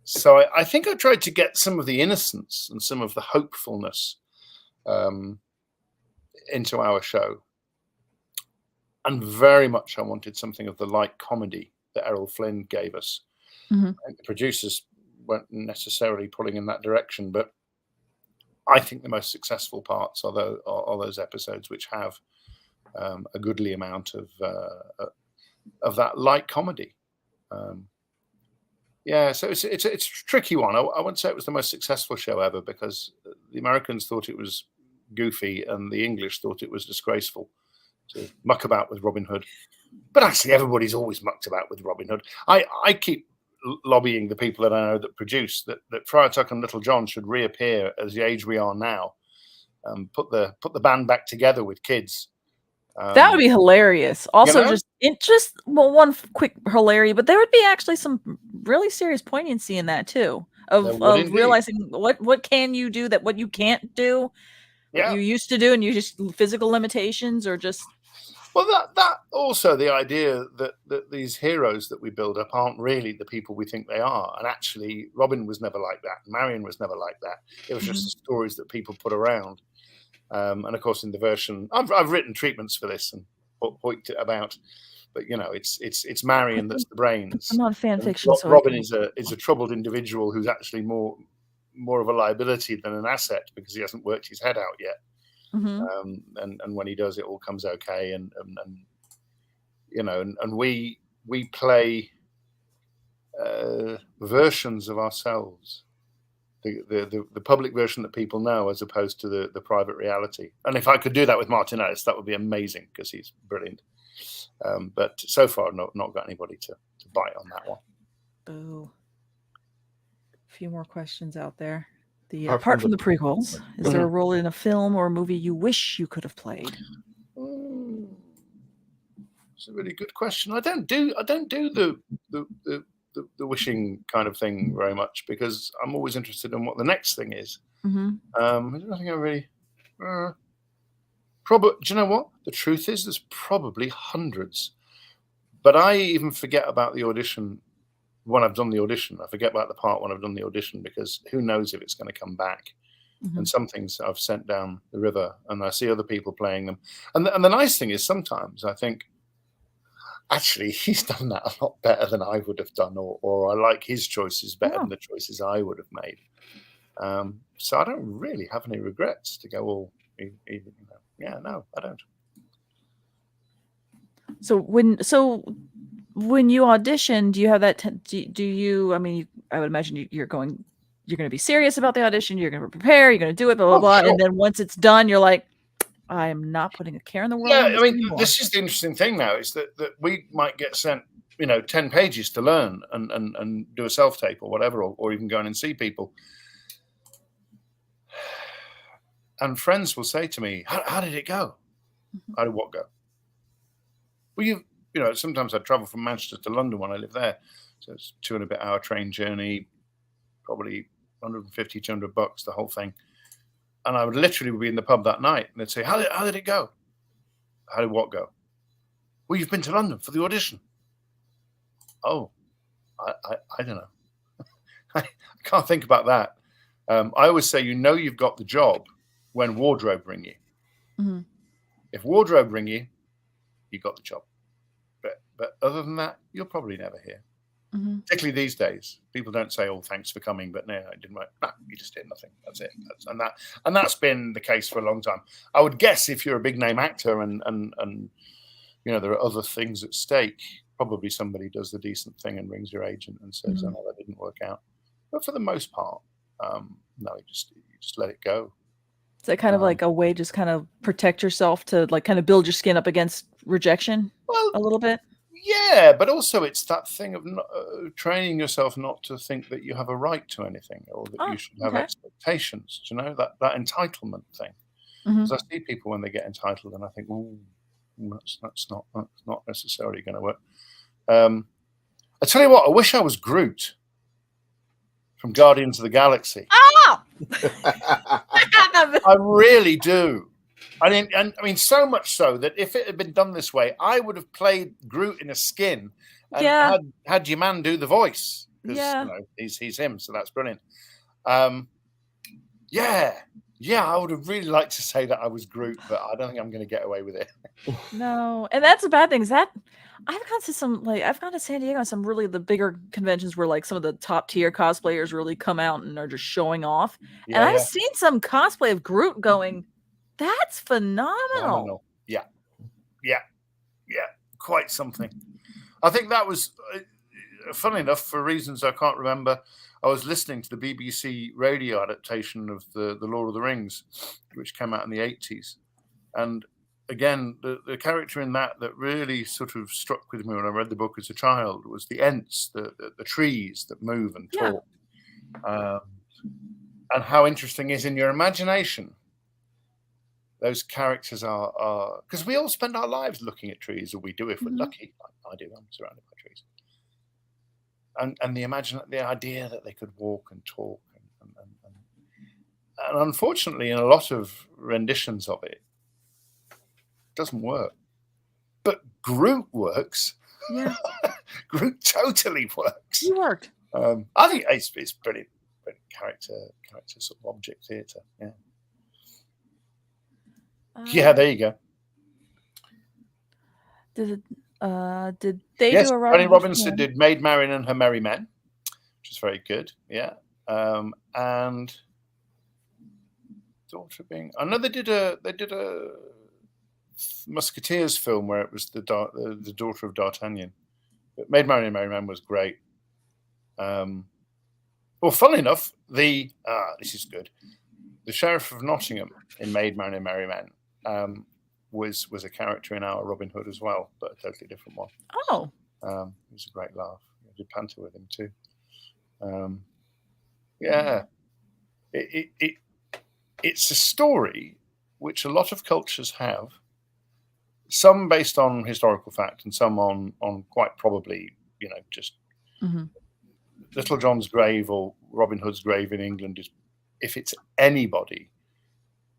So I think I tried to get some of the innocence and some of the hopefulness into our show. And very much I wanted something of the light comedy that Errol Flynn gave us. And the producers weren't necessarily pulling in that direction, but I think the most successful parts are those episodes which have a goodly amount of that light comedy. So it's a tricky one. I wouldn't say it was the most successful show ever, because the Americans thought it was goofy and the English thought it was disgraceful to muck about with Robin Hood. But actually, everybody's always mucked about with Robin Hood. I keep lobbying the people that I know that produce that Friar Tuck and Little John should reappear as the age we are now. Put the band back together with kids. That would be hilarious. Also, one quick hilarious, but there would be actually some really serious poignancy in that too, of realizing what can you do that what you can't do, what you used to do, and you just physical limitations or just. Well, that also the idea that these heroes that we build up aren't really the people we think they are, and actually Robin was never like that, Marion was never like that. It was just the stories that people put around. And of course, in the version, I've written treatments for this and hoiked it about. But it's Marion that's the brains. I'm on fan fiction. So Robin is a troubled individual who's actually more of a liability than an asset because he hasn't worked his head out yet. Mm-hmm. And when he does, it all comes okay. And we play versions of ourselves, the public version that people know, as opposed to the private reality. And if I could do that with Martin Ellis, that would be amazing because he's brilliant. But so far, not got anybody to bite on that one. Boo. A few more questions out there. Apart from the prequels, is there a role in a film or a movie you wish you could have played? It's a really good question. I don't do the wishing kind of thing very much because I'm always interested in what the next thing is. Mm-hmm. I don't think I really. Probably, do you know what? The truth is, there's probably hundreds. But I even forget about the audition when I've done the audition. I forget about the part when I've done the audition because who knows if it's going to come back. Mm-hmm. And some things I've sent down the river and I see other people playing them. And the nice thing is sometimes I think, actually, he's done that a lot better than I would have done, or I like his choices better than the choices I would have made. So I don't really have any regrets to go, yeah, no, I don't. So when you audition, do you have that? Do you? I mean, I would imagine you're going to be serious about the audition. You're going to prepare. You're going to do it. Blah blah blah. Sure. And then once it's done, you're like, I am not putting a care in the world. Yeah, I mean, this is the interesting thing now is that we might get sent 10 pages to learn and do a self tape or whatever, or even go in and see people. And friends will say to me, how did it go? Mm-hmm. How did what go? Well, sometimes I travel from Manchester to London when I live there. So it's 2 and a bit hour train journey, probably $150, $200, the whole thing. And I would literally be in the pub that night and they'd say, how did it go? How did what go? Well, you've been to London for the audition. Oh, I don't know. I can't think about that. I always say, you've got the job when wardrobe ring you. Mm-hmm. If wardrobe ring you, you got the job. But other than that, you'll probably never hear. Mm-hmm. Particularly these days, people don't say, "Oh, thanks for coming," but no, I didn't. No, you just did nothing. That's it. That's been the case for a long time. I would guess if you're a big name actor and there are other things at stake, probably somebody does the decent thing and rings your agent and says, "Oh, no, that didn't work out." But for the most part, no, you just let it go. Is that kind of like a way just kind of protect yourself to like kind of build your skin up against rejection a little bit? Yeah, but also it's that thing of training yourself not to think that you have a right to anything or that you should have expectations. That entitlement thing. Because I see people when they get entitled, and I think, "Oh, that's not necessarily going to work." I tell you what, I wish I was Groot from Guardians of the Galaxy. Oh! I really do. I mean, so much so that if it had been done this way, I would have played Groot in a skin and had your man do the voice. Because, he's him, so that's brilliant. Yeah, I would have really liked to say that I was Groot, but I don't think I'm going to get away with it. No, and that's a bad thing. Is that I've gone to San Diego, some really the bigger conventions where like some of the top tier cosplayers really come out and are just showing off. Yeah, and I've seen some cosplay of Groot going, that's phenomenal. Yeah. Quite something. I think that was, funny enough, for reasons I can't remember, I was listening to the BBC radio adaptation of the Lord of the Rings, which came out in the 80s. And again, the character in that really sort of struck with me when I read the book as a child was the Ents, the trees that move and talk. And how interesting is in your imagination those characters are, because we all spend our lives looking at trees, or we do if we're lucky. I do. I'm surrounded by trees. And the idea that they could walk and talk, and unfortunately, in a lot of renditions of it, doesn't work. But Groot works. Yeah, Groot totally works. He worked. I think it's brilliant character sort of object theatre. Yeah. Yeah, there you go. Did they Yes, do a Tony Robin Hood Robinson film? did Maid Marian and Her Merry Men, which is very good. Yeah, and Daughter being. I know they did a Musketeers film where it was the daughter of D'Artagnan. But Maid Marian and Merry Men was great. Well, funnily enough, this is good. The Sheriff of Nottingham in Maid Marian and Merry Men was a character in our Robin Hood as well, but a totally different one. Oh. It was a great laugh. I did panto with him too. Yeah. It's a story which a lot of cultures have, some based on historical fact and some on quite probably, just Little John's grave or Robin Hood's grave in England is, if it's anybody,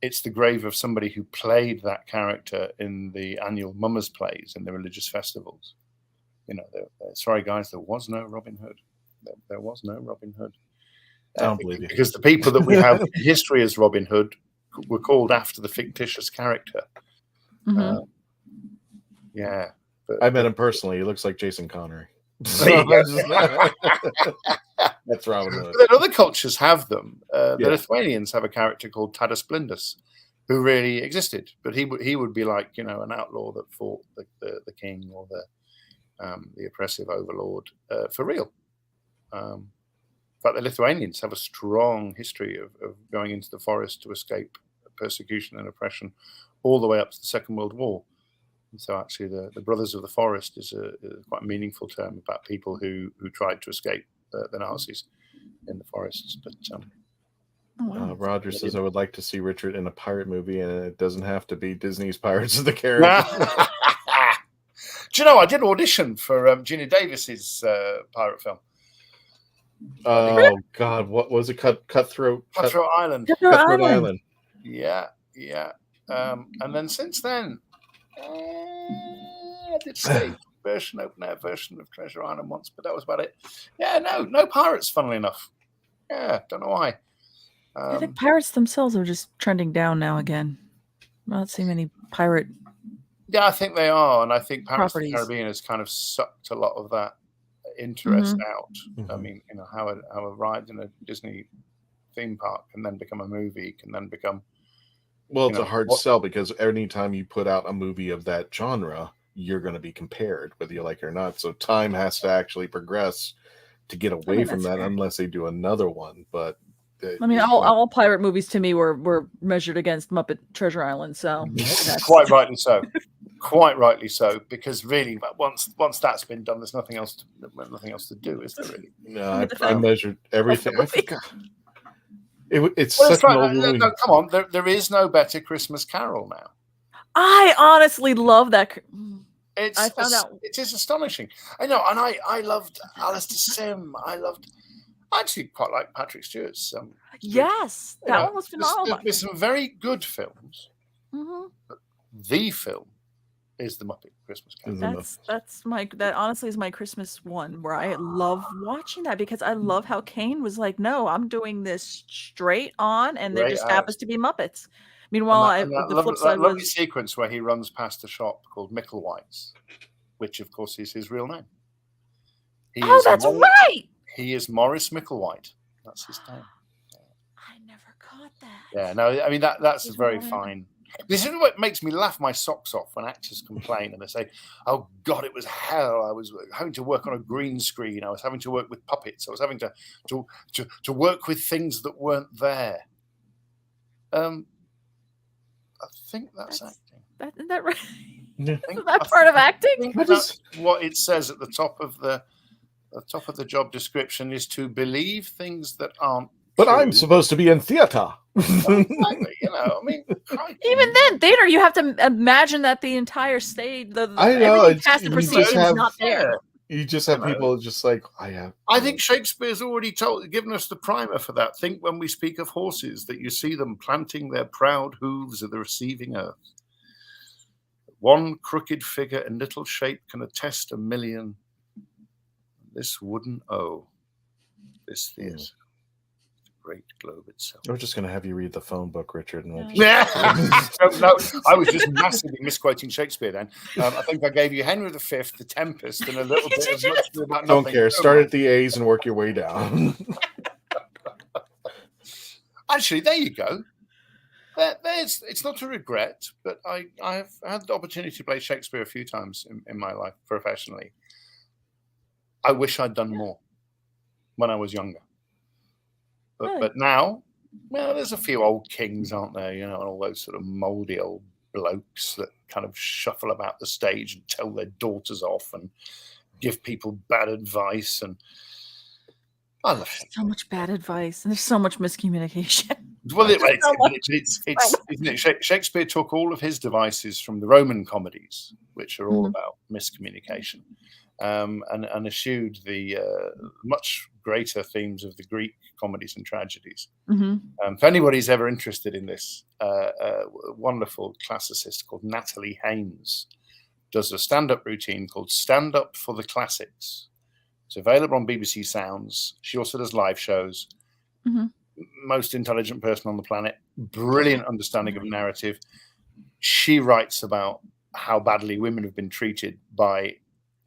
it's the grave of somebody who played that character in the annual Mummers plays in the religious festivals. Sorry guys, there was no Robin Hood. There was no Robin Hood. I don't believe you. Because the people that we have in history as Robin Hood were called after the fictitious character. Yeah. I met him personally. He looks like Jason Connery. That's Robin Hood. But then other cultures have them. The Lithuanians have a character called Tadas Blindas, who really existed, but he would be like an outlaw that fought the king or the oppressive overlord for real. But the Lithuanians have a strong history of going into the forest to escape persecution and oppression, all the way up to the Second World War. And so actually the Brothers of the Forest is a quite meaningful term about people who tried to escape the Nazis in the forests. But Roger says, I would like to see Richard in a pirate movie, and it doesn't have to be Disney's Pirates of the Caribbean. Do you know, I did audition for Gina Davis's pirate film. Oh, God. What was it? Cutthroat Island. Cutthroat Island. Yeah. And then since then, I did see open air version of Treasure Island once, but that was about it. Yeah, no pirates, funnily enough. Yeah, don't know why. I think pirates themselves are just trending down now again. I'm not seeing any pirate. Yeah, I think they are, and I think Pirates properties. of the Caribbean has kind of sucked a lot of that interest out. I mean, how a ride in a Disney theme park can then become a movie, can then become. Well, it's a hard sell because anytime you put out a movie of that genre, you're going to be compared, whether you like it or not. So time has to actually progress to get away from that, unless they do another one. But I mean, all pirate movies to me were measured against Muppet Treasure Island. So quite rightly so. Quite rightly so, because really, once that's been done, there's nothing else to do, is there really? No, I measured everything. I forgot. It's Well, such an old movie. No, come on, there is no better Christmas Carol now. I honestly love that. I found out it is astonishing. I know, and I loved Alistair Sim. I actually quite like Patrick Stewart's. Yes, that one was phenomenal. There's some very good films. But the film is the Muppet Christmas Carol. That honestly is my Christmas one, where I love watching that because I love how Kane was like, no, I'm doing this straight on, and there just happens to be Muppets. Meanwhile, the flip side lovely was sequence where he runs past a shop called Micklewhite's, which of course is his real name. That's right. He is Maurice Micklewhite. That's his name. I never caught that. Yeah, no, I mean that's a very fine. This is what makes me laugh my socks off when actors complain and they say, "Oh God, it was hell. I was having to work on a green screen. I was having to work with puppets. I was having to work with things that weren't there." I think that's acting. Isn't that right? Yeah. Isn't that part of acting? That's what it says at the top of the job description, is to believe things that aren't. But true. I'm supposed to be in theater. Exactly, I mean, even then, theater, you have to imagine that the entire stage, I know, cast and proceedings is not there. You just have people just like, I think Shakespeare's already given us the primer for that. Think when we speak of horses, that you see them planting their proud hooves at the receiving earth. One crooked figure in little shape can attest 1,000,000. This wooden O. This theatre. great globe itself. We're just going to have you read the phone book, Richard. And No, I was just massively misquoting Shakespeare then. I think I gave you Henry V, The Tempest, and a little bit of much about Don't nothing. care. Start at the A's and work your way down. Actually, there you go. It's not a regret, but I've had the opportunity to play Shakespeare a few times in my life professionally. I wish I'd done more when I was younger. But now, well, there's a few old kings, aren't there? You know, all those sort of mouldy old blokes that kind of shuffle about the stage and tell their daughters off and give people bad advice. And I love Shakespeare. So much bad advice, and there's so much miscommunication. Well, isn't it? Shakespeare took all of his devices from the Roman comedies, which are all about miscommunication, and eschewed the much greater themes of the Greek comedies and tragedies. If anybody's ever interested in this, a wonderful classicist called Natalie Haynes does a stand-up routine called Stand Up for the Classics. It's available on BBC Sounds. She also does live shows. Most intelligent person on the planet. Brilliant understanding of narrative. She writes about how badly women have been treated by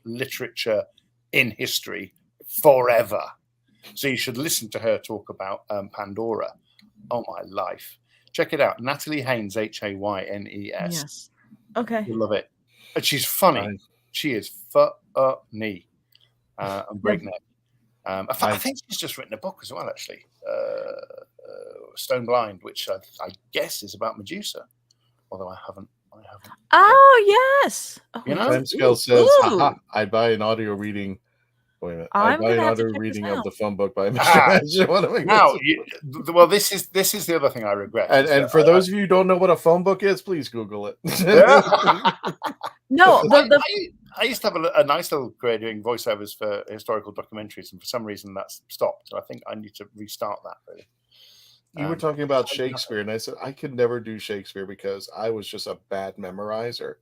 literature in history forever. So you should listen to her talk about Pandora. Oh, my life. Check it out. Natalie Haynes, Haynes. Yes. Okay. You love it. And she's funny. She is funny. And breakneck. I think she's just written a book as well, actually. Stone Blind, which I guess is about Medusa. Although I haven't. Oh, yes. Oh, you know, Scale says, I'd buy an audio reading. Wait a minute. I'd buy an audio reading of the phone book by Mr. Now, well, this is the other thing I regret. And for those of you who don't know what a phone book is, please Google it. No, I used to have a nice little career doing voiceovers for historical documentaries, and for some reason that's stopped. So I think I need to restart that. Really. You were talking about Shakespeare, and I said I could never do Shakespeare because I was just a bad memorizer,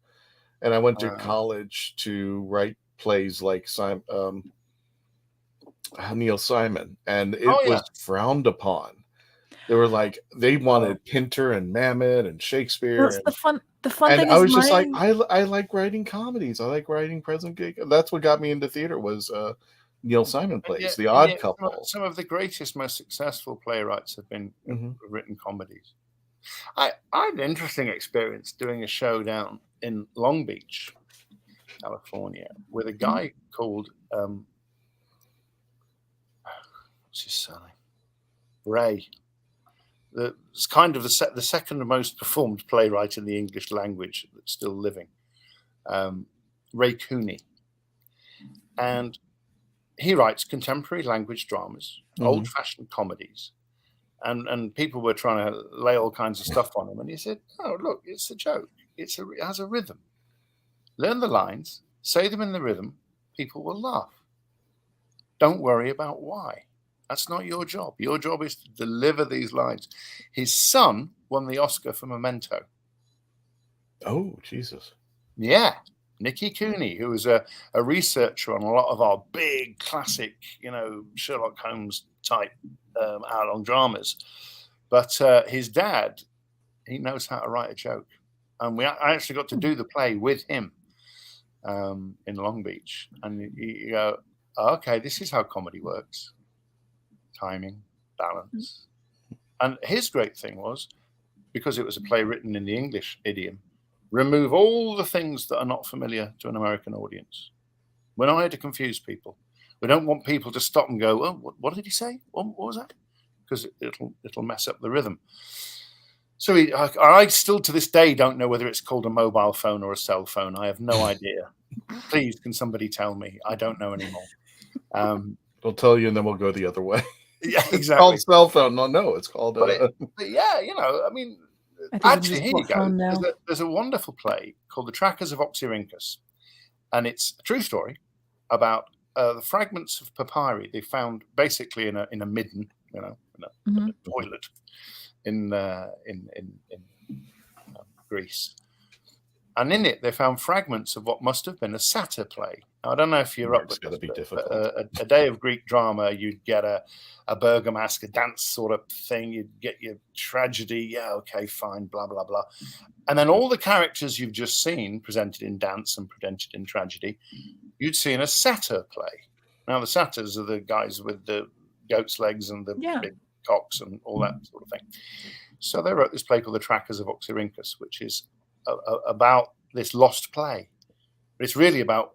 and I went to college to write plays like Neil Simon, and it was frowned upon. They were like, they wanted Pinter and Mamet and Shakespeare. That's the fun thing. I was just like, I like writing comedies. I like writing present gig. That's what got me into theater was Neil Simon plays, The Odd Couple. Some of the greatest, most successful playwrights have been written comedies. I had an interesting experience doing a show down in Long Beach, California, with a guy called what's his surname? Ray. It's kind of the second most performed playwright in the English language that's still living, Ray Cooney. And he writes contemporary language dramas, old-fashioned comedies. And people were trying to lay all kinds of stuff on him. And he said, oh, look, it's a joke. It has a rhythm. Learn the lines, say them in the rhythm, people will laugh. Don't worry about why. That's not your job. Your job is to deliver these lines. His son won the Oscar for Memento. Oh, Jesus. Yeah. Nicky Cooney, who was a researcher on a lot of our big classic, Sherlock Holmes type hour-long dramas. But his dad, he knows how to write a joke. And I actually got to do the play with him in Long Beach. And you go, okay, this is how comedy works. Timing, balance. And his great thing was, because it was a play written in the English idiom, remove all the things that are not familiar to an American audience. We're not here to confuse people. We don't want people to stop and go, oh, what did he say? What was that? Because it'll mess up the rhythm. So I still to this day don't know whether it's called a mobile phone or a cell phone. I have no idea. Please, can somebody tell me? I don't know anymore. We'll tell you and then we'll go the other way. Yeah, exactly. It's called cell phone. No, it's called... But yeah, I mean... Actually, here you go. There's a wonderful play called The Trackers of Oxyrhynchus, and it's a true story about the fragments of papyri they found basically in a midden, in a toilet in Greece, and in it they found fragments of what must have been a satyr play, I don't know if you're up with going to be this, difficult. but a day of Greek drama, you'd get a burger mask, a dance sort of thing. You'd get your tragedy. Yeah, okay, fine, blah, blah, blah. And then all the characters you've just seen presented in dance and presented in tragedy, you'd see in a satyr play. Now, the satyrs are the guys with the goat's legs and the big cocks and all that sort of thing. So they wrote this play called The Trackers of Oxyrhynchus, which is about this lost play. But it's really about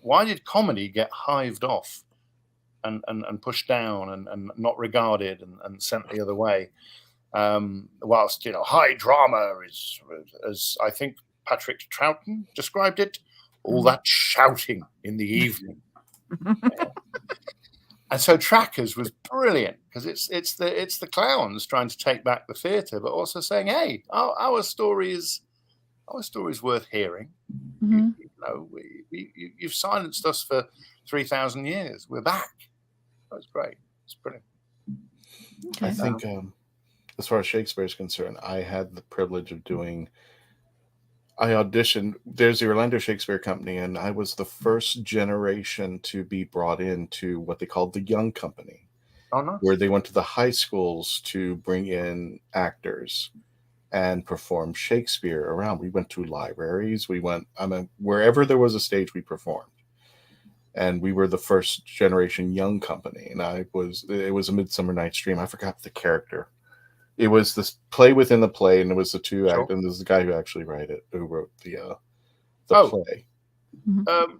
why did comedy get hived off and pushed down and not regarded and sent the other way? Whilst, high drama is, as I think Patrick Troughton described it, all that shouting in the evening. And so Trackers was brilliant because it's the clowns trying to take back the theatre, but also saying, hey, our story is worth hearing. Mm-hmm. You've silenced us for 3,000 years. We're back. That's great. It's brilliant. Okay. I think as far as Shakespeare is concerned, I had the privilege of I auditioned. There's the Orlando Shakespeare Company, and I was the first generation to be brought into what they called the Young Company, where they went to the high schools to bring in actors and perform Shakespeare around. We went to libraries. We went, wherever there was a stage, we performed. And we were the first generation Young Company. And it was A Midsummer Night's Dream. I forgot the character. It was this play within the play, and it was the two actors. And there's the guy who actually wrote the play. Mm-hmm.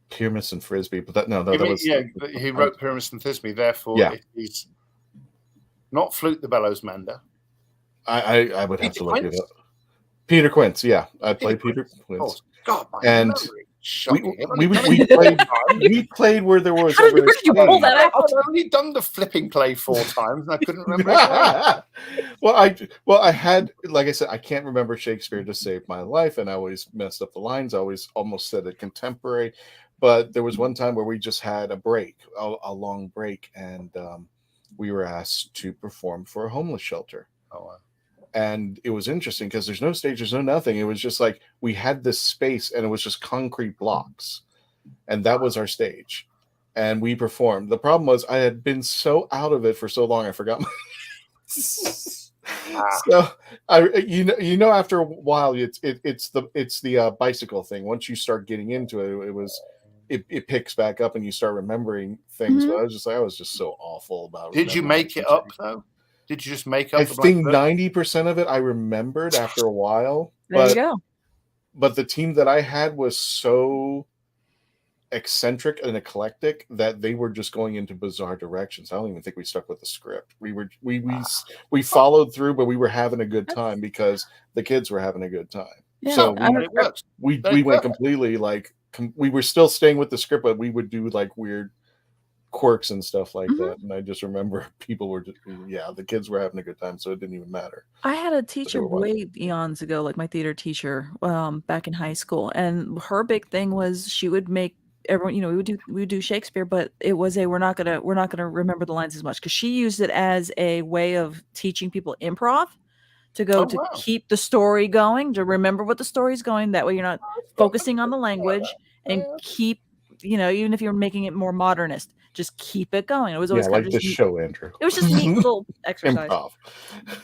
Pyramus and Frisbee, but he wrote Pyramus and Thisbe. Therefore, it is not Flute the Bellows Mender. I would have to look it up. Peter Quince, yeah, I played Peter Quince. God, my and memory. we played where there was. How did you pull that out? I've only done the flipping play 4 times, and I couldn't remember it. Well, I had, like I said, I can't remember Shakespeare to save my life, and I always messed up the lines. I always almost said it contemporary, but there was one time where we just had a break, a long break, and we were asked to perform for a homeless shelter. Oh, wow. And it was interesting because there's no stage, there's no nothing. It was just like we had this space and it was just concrete blocks. And that was our stage. And we performed. The problem was I had been so out of it for so long, I forgot. So after a while, it's the bicycle thing. Once you start getting into it, it picks back up and you start remembering things. Mm-hmm. But I was just so awful about it. Did you make it up though? Did you just make up? I think 90% of it I remembered after a while. There you go. But the team that I had was so eccentric and eclectic that they were just going into bizarre directions. I don't even think we stuck with the script. We followed through, but we were having a good time because the kids were having a good time. Yeah, so we went completely we were still staying with the script, but we would do like weird quirks and stuff like that. And I just remember people were the kids were having a good time, so it didn't even matter. I had a teacher way eons ago, like my theater teacher, back in high school, and her big thing was she would make everyone, we would do Shakespeare, but it was we're not gonna remember the lines as much, because she used it as a way of teaching people improv to keep the story going, to remember what the story's going. That way you're not focusing on the language, and keep, even if you're making it more modernist, just keep it going. It was always like this show, Andrew. It was just a neat little exercise. Improv.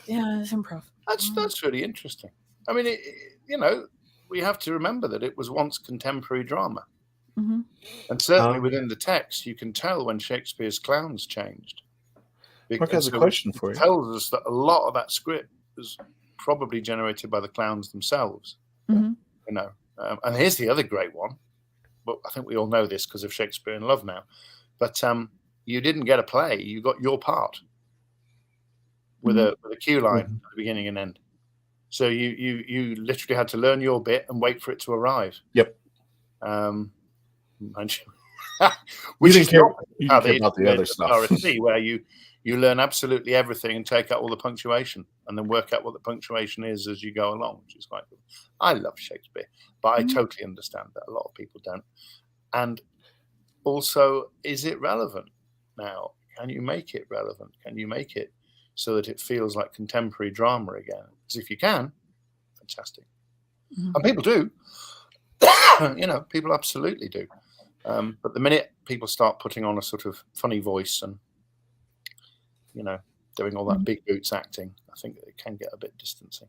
Yeah, it's improv. That's really interesting. I mean, we have to remember that it was once contemporary drama. Mm-hmm. And certainly within the text, you can tell when Shakespeare's clowns changed. Mark has a question for you. It tells us that a lot of that script was probably generated by the clowns themselves. Mm-hmm. And here's the other great one. Well, I think we all know this because of Shakespeare in Love now. But you didn't get a play; you got your part with a cue line at the beginning and end. So you literally had to learn your bit and wait for it to arrive. Yep. Which didn't is care, not you how didn't they care about the other stuff. RSC, where you learn absolutely everything and take out all the punctuation and then work out what the punctuation is as you go along, which is quite good. I love Shakespeare, but I totally understand that a lot of people don't. And also, is it relevant now? Can you make it relevant? Can you make it so that it feels like contemporary drama again? Because if you can, fantastic. And people do. People absolutely do. But the minute people start putting on a sort of funny voice and, doing all that big boots acting, I think it can get a bit distancing.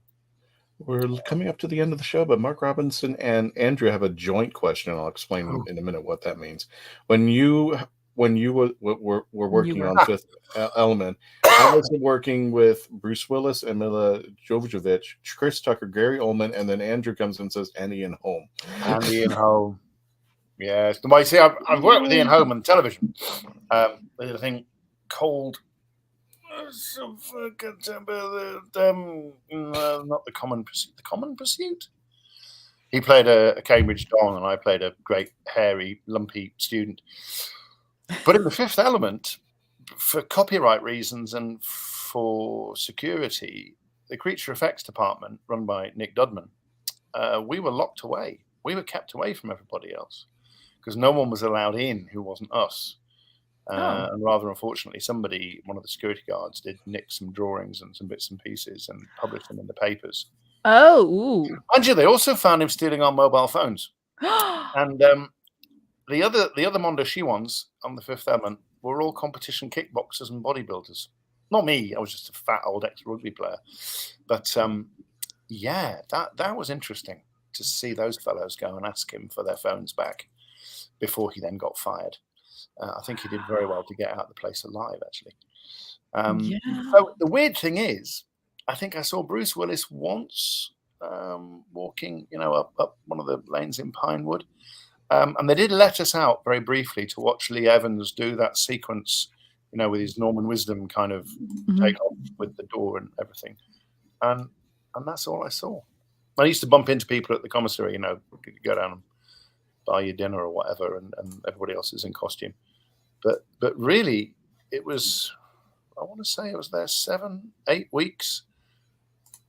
We're coming up to the end of the show, but Mark Robinson and Andrew have a joint question. I'll explain in a minute what that means. When you were working on Fifth Element, I was working with Bruce Willis and Mila Jovovich, Chris Tucker, Gary Oldman, and then Andrew comes and says, and Ian Holm. And Ian Holm. Yes. Well, you see, I've worked with Ian Holm on television. There's a thing called not the Common Pursuit. The Common Pursuit. He played a Cambridge Don, and I played a great hairy, lumpy student. But in The Fifth Element, for copyright reasons and for security, the creature effects department, run by Nick Dudman, we were locked away. We were kept away from everybody else because no one was allowed in who wasn't us. And rather unfortunately, one of the security guards, did nick some drawings and some bits and pieces and published them in the papers. Oh, mind you, they also found him stealing our mobile phones. And the other Mondo Shiwans on The Fifth Element were all competition kickboxers and bodybuilders. Not me. I was just a fat old ex-rugby player. But that was interesting to see those fellows go and ask him for their phones back before he then got fired. I think he did very well to get out of the place alive, actually. So the weird thing is, I think I saw Bruce Willis once walking, up one of the lanes in Pinewood. And they did let us out very briefly to watch Lee Evans do that sequence, with his Norman Wisdom kind of take off with the door and everything. And that's all I saw. I used to bump into people at the commissary, go down and buy you dinner or whatever, and everybody else is in costume. But really, it was, I want to say it was there 7-8 weeks.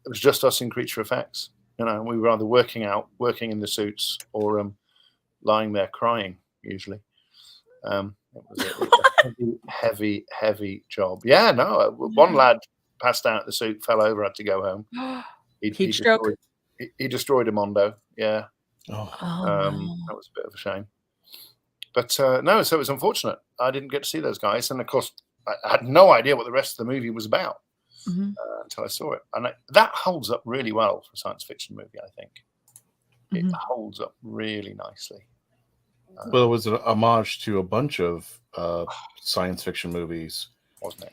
It was just us in creature effects. We were either working in the suits, or lying there crying, usually. It was a heavy job. Yeah, no. One lad passed out at the suit, fell over, had to go home. Heat stroke. He destroyed a Mondo. Yeah. That was a bit of a shame. But no, so it was unfortunate. I didn't get to see those guys. And of course, I had no idea what the rest of the movie was about until I saw it. And that holds up really well for a science fiction movie, I think. It holds up really nicely. Well, it was an homage to a bunch of science fiction movies, wasn't it?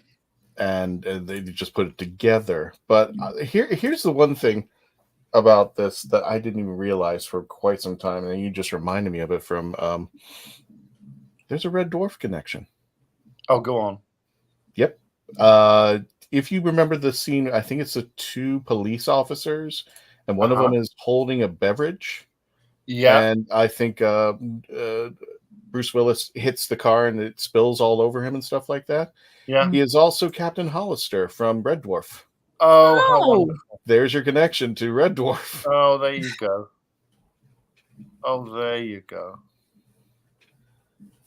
And they just put it together. But here's the one thing about this that I didn't even realize for quite some time, and you just reminded me of it from. There's a Red Dwarf connection. Oh, go on. Yep. If you remember the scene, I think it's the two police officers, and one of them is holding a beverage. Yeah. And I think Bruce Willis hits the car and it spills all over him and stuff like that. Yeah. He is also Captain Hollister from Red Dwarf. Oh, how wonderful. There's your connection to Red Dwarf. Oh, there you go. Oh, there you go.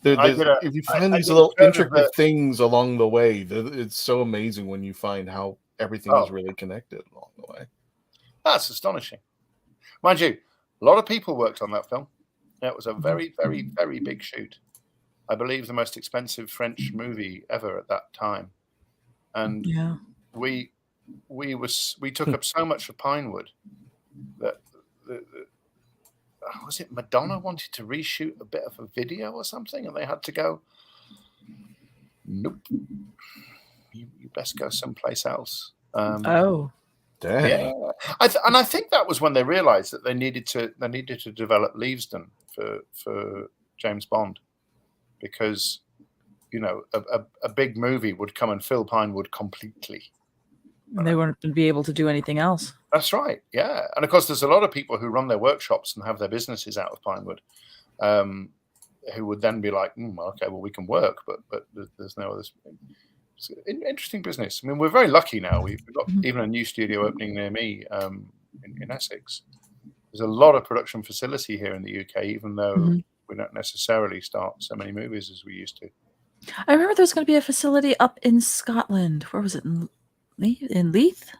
If you find these little intricate things along the way, it's so amazing when you find how everything is really connected along the way. That's astonishing. Mind you, a lot of people worked on that film. It was a very, very, very big shoot. I believe the most expensive French movie ever at that time. And we took up so much of Pinewood that was it Madonna wanted to reshoot a bit of a video or something, and they had to go, nope, you best go someplace else. Damn. Yeah, I think that was when they realized that they needed to develop Leavesden for James Bond, because a big movie would come and fill Pinewood completely. And they wouldn't be able to do anything else. That's right. Yeah, and of course, there's a lot of people who run their workshops and have their businesses out of Pinewood, who would then be like, "Okay, well, we can work, but there's no other." It's an interesting business. I mean, we're very lucky now. We've got even a new studio opening near me in Essex. There's a lot of production facility here in the UK, even though we don't necessarily start so many movies as we used to. I remember there was going to be a facility up in Scotland. Where was it? In Leith,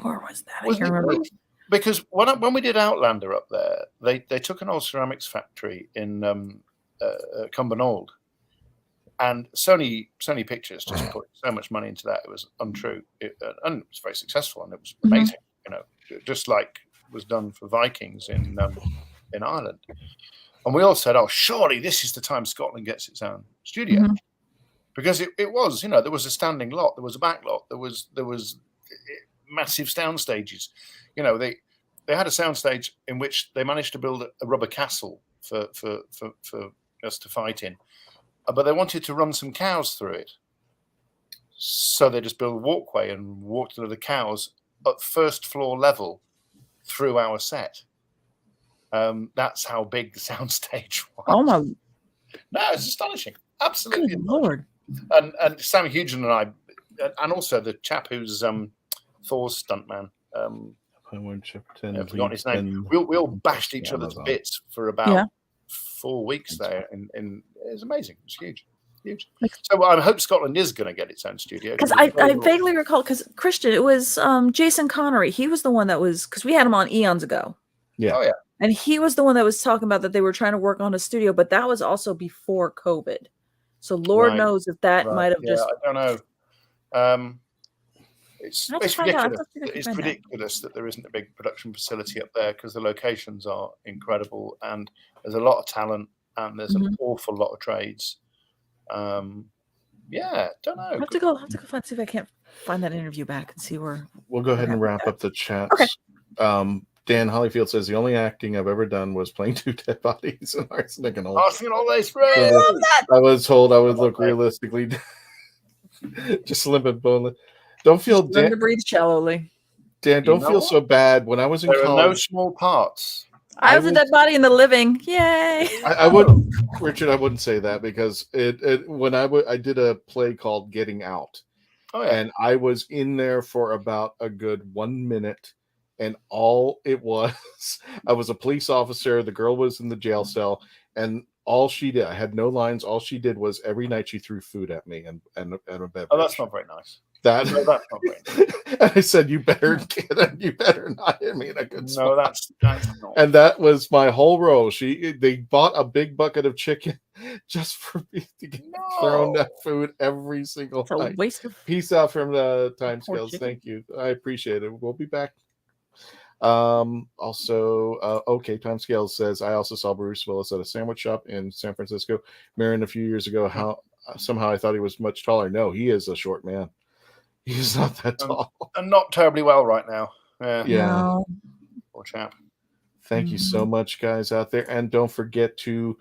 or was that? I can't remember. Because when we did Outlander up there, they took an old ceramics factory in Cumbernauld, and Sony Pictures just put so much money into that, it was untrue, and it was very successful, and it was amazing. Just like was done for Vikings in Ireland. And we all said, oh, surely this is the time Scotland gets its own studio. Because it was, there was a standing lot, there was a back lot, there was massive sound stages. They had a soundstage in which they managed to build a rubber castle for us to fight in. But they wanted to run some cows through it. So they just built a walkway and walked to the cows at first floor level through our set. That's how big the soundstage was. Oh my! No, it's astonishing. Absolutely. Good Lord. And Sam Hugen and I, and also the chap who's Thor's stuntman. I've forgotten his name. We all bashed each other to bits for about 4 weeks there, and it was amazing. It was huge. So I hope Scotland is going to get its own studio. Because I vaguely recall, because Christian, it was Jason Connery. He was the one that was, because we had him on eons ago. Yeah. Oh yeah. And he was the one that was talking about that they were trying to work on a studio, but that was also before COVID. So Lord knows if that might have just. I don't know. It's ridiculous. It's ridiculous that there isn't a big production facility up there, because the locations are incredible and there's a lot of talent and there's an awful lot of trades. Don't know. I have to go find, see if I can't find that interview back and see where. We'll go ahead and wrap up the chat. Okay. Dan Hollyfield says the only acting I've ever done was playing two dead bodies in Arsenic and Old. Arsenic and Old Lace, I love that. I was told I would look realistically just limp and boneless. Don't feel Dan to breathe shallowly. Dan, don't feel so bad. When I was in college, there are no small parts. I was a dead body in the living. Yay! I would, Richard. I wouldn't say that, because when I did a play called Getting Out, and I was in there for about a good 1 minute. And all it was, I was a police officer. The girl was in the jail cell, and all she did, I had no lines. All she did was every night she threw food at me and a beverage. Oh, that's not very nice. That's not very nice. And I said, "You better not hit me in a good spot." No, that's not. And that was my whole role. They bought a big bucket of chicken just for me to get thrown that food every single night. A waste of. Peace out from the time scales. Thank you. I appreciate it. We'll be back. Okay, Timescale says, I also saw Bruce Willis at a sandwich shop in San Francisco, Marin, a few years ago. Somehow I thought he was much taller. No, he is a short man. He's not that tall. And not terribly well right now. Yeah. No. Poor chap. Thank you so much, guys out there. And don't forget to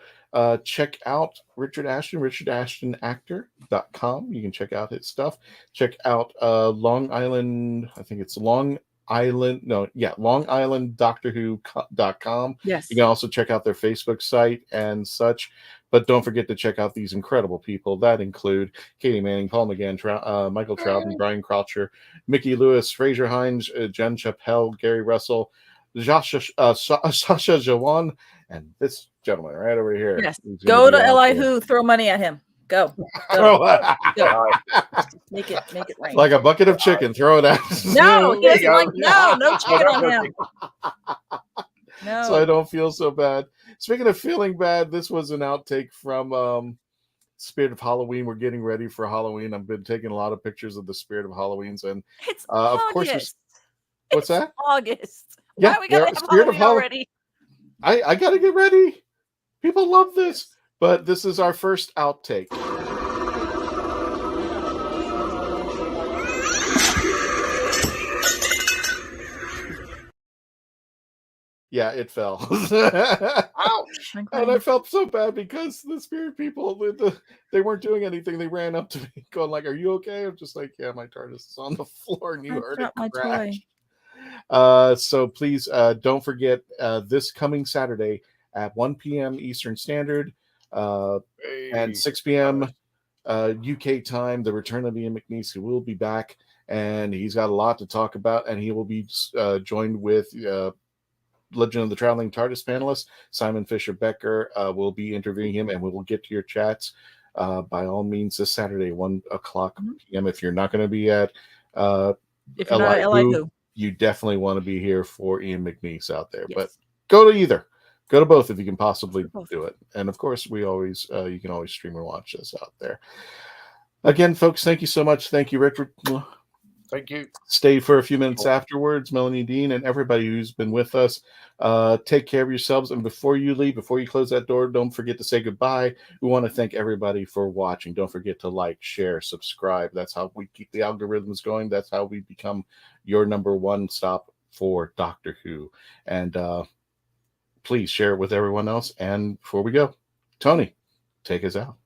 check out Richard Ashton, richardashtonactor.com. You can check out his stuff. Check out Long Island, I think it's Long Island Doctor WHO.com. Yes. You can also check out their Facebook site and such. But don't forget to check out these incredible people that include Katy Manning, Paul McGann, Michael Troughton, Brian Croucher, Mickey Lewis, Frazer Hines, Jen Chappell, Gary Russell, Sasha Jawan, and this gentleman right over here. Yes. Go to Li Who, throw money at him. Go. Go. Make it rain. Like a bucket of chicken, throw it out. No chicken on him. No. So I don't feel so bad. Speaking of feeling bad, this was an outtake from Spirit of Halloween. We're getting ready for Halloween. I've been taking a lot of pictures of the Spirit of Halloweens, and it's of course, what's that? August. Yeah, we gotta have Spirit of Halloween already. I gotta get ready. People love this, but this is our first outtake. Yeah, it fell. Ouch! And I felt so bad because the spirit people, they weren't doing anything. They ran up to me going like, "Are you okay?" I'm just like, "Yeah, my TARDIS is on the floor and you heard it crash." So please don't forget this coming Saturday at 1 p.m. Eastern Standard and 6 p.m. UK time, the return of Ian McNeice, who will be back, and he's got a lot to talk about, and he will be joined with Legend of the Traveling TARDIS panelist Simon Fisher Becker. Will be interviewing him, and we will get to your chats by all means this Saturday, 1 o'clock p.m. If you're not going to be at if you're not at Li Who, you definitely want to be here for Ian McNeice out there. Yes. But go to either. Go to both if you can possibly do it. And of course, we always you can always stream or watch this out there. Again, folks, thank you so much. Thank you, Richard. Thank you. Stay for a few minutes afterwards, Melanie Dean, and everybody who's been with us. Take care of yourselves. And before you leave, before you close that door, don't forget to say goodbye. We want to thank everybody for watching. Don't forget to like, share, subscribe. That's how we keep the algorithms going. That's how we become your number one stop for Doctor Who. And please share it with everyone else. And before we go, Tony, take us out.